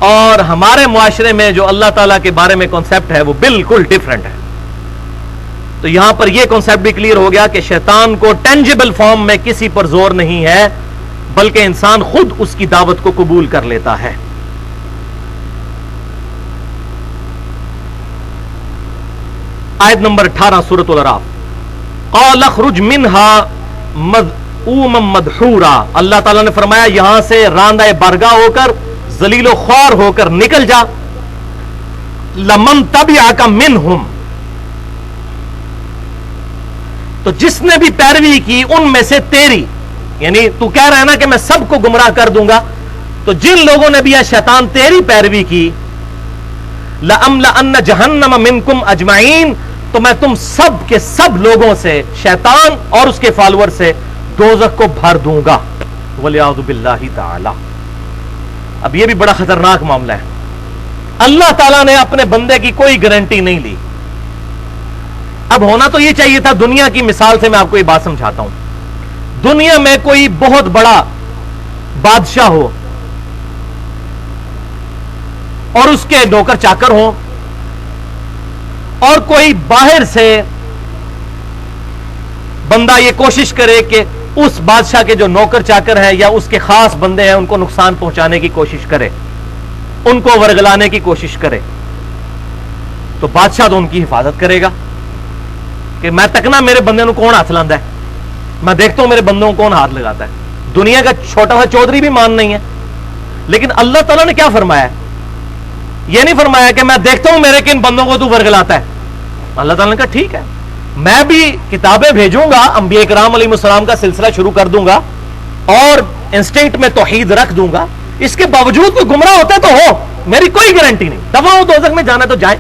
اور ہمارے معاشرے میں جو اللہ تعالیٰ کے بارے میں کانسیپٹ ہے وہ بالکل ڈیفرنٹ ہے. تو یہاں پر یہ کانسیپٹ بھی کلیئر ہو گیا کہ شیطان کو ٹینجیبل فارم میں کسی پر زور نہیں ہے، بلکہ انسان خود اس کی دعوت کو قبول کر لیتا ہے. آیت نمبر 18 سورۃ الاعراف. قال اخرج منها مذءوما مدحورا، اللہ تعالیٰ نے فرمایا یہاں سے راندہ بارگاہ ہو کر، ذلیل و خوار ہو کر نکل جا. لمن تبعک منہم، تو جس نے بھی پیروی کی ان میں سے تیری، یعنی تو کہہ رہا ہے نا کہ میں سب کو گمراہ کر دوں گا، تو جن لوگوں نے بھی یا شیطان تیری پیروی کی، لَأَمْلَأَنَّ جَهَنَّمَ مِنْكُمْ أَجْمَعِينَ، تو میں تم سب کے سب لوگوں سے، شیطان اور اس کے فالوور سے دوزخ کو بھر دوں گا. وَلِعَوْذُ بِاللَّهِ تَعَالَى. اب یہ بھی بڑا خطرناک معاملہ ہے. اللہ تعالیٰ نے اپنے بندے کی کوئی گارنٹی نہیں لی. اب ہونا تو یہ چاہیے تھا، دنیا کی مثال سے میں آپ کو یہ بات سمجھاتا ہوں. دنیا میں کوئی بہت بڑا بادشاہ ہو اور اس کے نوکر چاکر ہوں، اور کوئی باہر سے بندہ یہ کوشش کرے کہ اس بادشاہ کے جو نوکر چاکر ہیں یا اس کے خاص بندے ہیں ان کو نقصان پہنچانے کی کوشش کرے، ان کو ورگلانے کی کوشش کرے، تو بادشاہ تو ان کی حفاظت کرے گا کہ میں تکنا میرے بندے نو کون ہاتھ لاندا ہے، میں دیکھتا ہوں میرے بندوں کو کون ہاتھ لگاتا ہے. دنیا کا چھوٹا سا چودھری بھی مان نہیں ہے. لیکن اللہ تعالیٰ نے کیا فرمایا؟ یہ نہیں فرمایا کہ میں دیکھتا ہوں میرے کن بندوں کو تو ورگلاتا ہے. اللہ تعالیٰ نے کہا ٹھیک ہے، میں بھی کتابیں بھیجوں گا، انبیاء کرام علیہ السلام کا سلسلہ شروع کر دوں گا اور انسٹنکٹ میں توحید رکھ دوں گا. اس کے باوجود کوئی گمراہ ہوتا ہے تو ہو، میری کوئی گارنٹی نہیں. دفعہ ہو دوزخ میں جانا تو جائے،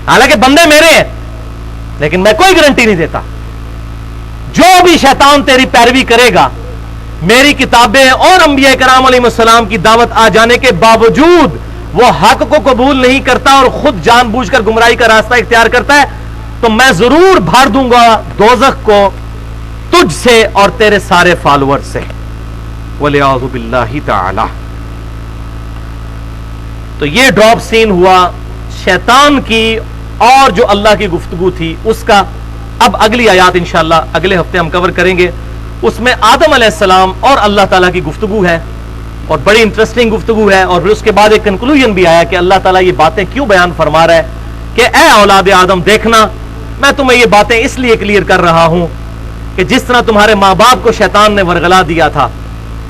حالانکہ بندے میرے ہیں، لیکن میں کوئی گارنٹی نہیں دیتا. جو بھی شیطان تیری پیروی کرے گا، میری کتابیں اور انبیاء کرام علیہ السلام کی دعوت آ جانے کے باوجود وہ حق کو قبول نہیں کرتا اور خود جان بوجھ کر گمراہی کا راستہ اختیار کرتا ہے، تو میں ضرور بھر دوں گا دوزخ کو تجھ سے اور تیرے سارے فالوور سے. وَلِعَوْذُ بِاللَّهِ تَعَالَى. تو یہ ڈراپ سین ہوا شیطان کی اور جو اللہ کی گفتگو تھی اس کا. اب اگلی آیات انشاءاللہ اگلے ہفتے ہم کور کریں گے. اس میں آدم علیہ السلام اور اللہ تعالیٰ کی گفتگو ہے اور بڑی انٹرسٹنگ گفتگو ہے. اور پھر اس کے بعد ایک کنکلوژن بھی آیا کہ اللہ تعالیٰ یہ باتیں کیوں بیان فرما رہا ہے کہ اے اولاد آدم دیکھنا، میں تمہیں یہ باتیں اس لیے کلیئر کر رہا ہوں کہ جس طرح تمہارے ماں باپ کو شیطان نے ورگلا دیا تھا،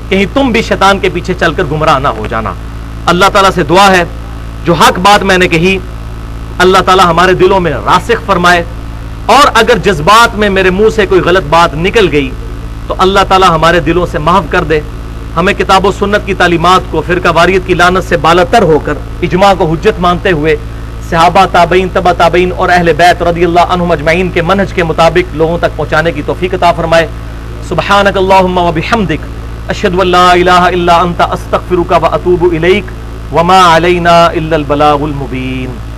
کہیں تم بھی شیطان کے پیچھے چل کر گمراہ نہ ہو جانا. اللہ تعالیٰ سے دعا ہے جو حق بات میں نے کہی اللہ تعالیٰ ہمارے دلوں میں راسخ فرمائے، اور اگر جذبات میں میرے منہ سے کوئی غلط بات نکل گئی تو اللہ تعالیٰ ہمارے دلوں سے معاف کر دے. ہمیں کتاب و سنت کی تعلیمات کو فرقہ واریت کی لعنت سے بالاتر ہو کر اجماع کو حجت مانتے ہوئے صحابہ، تابعین، تبع تابعین اور اہل بیت رضی اللہ عنہم اجمعین کے منہج کے مطابق لوگوں تک پہنچانے کی توفیق عطا فرمائے۔ سبحانک اللہم و بحمدک، اشہد ان لا الہ الا انت، استغفرک و اتوب الیک، وما علینا الا البلاغ المبین۔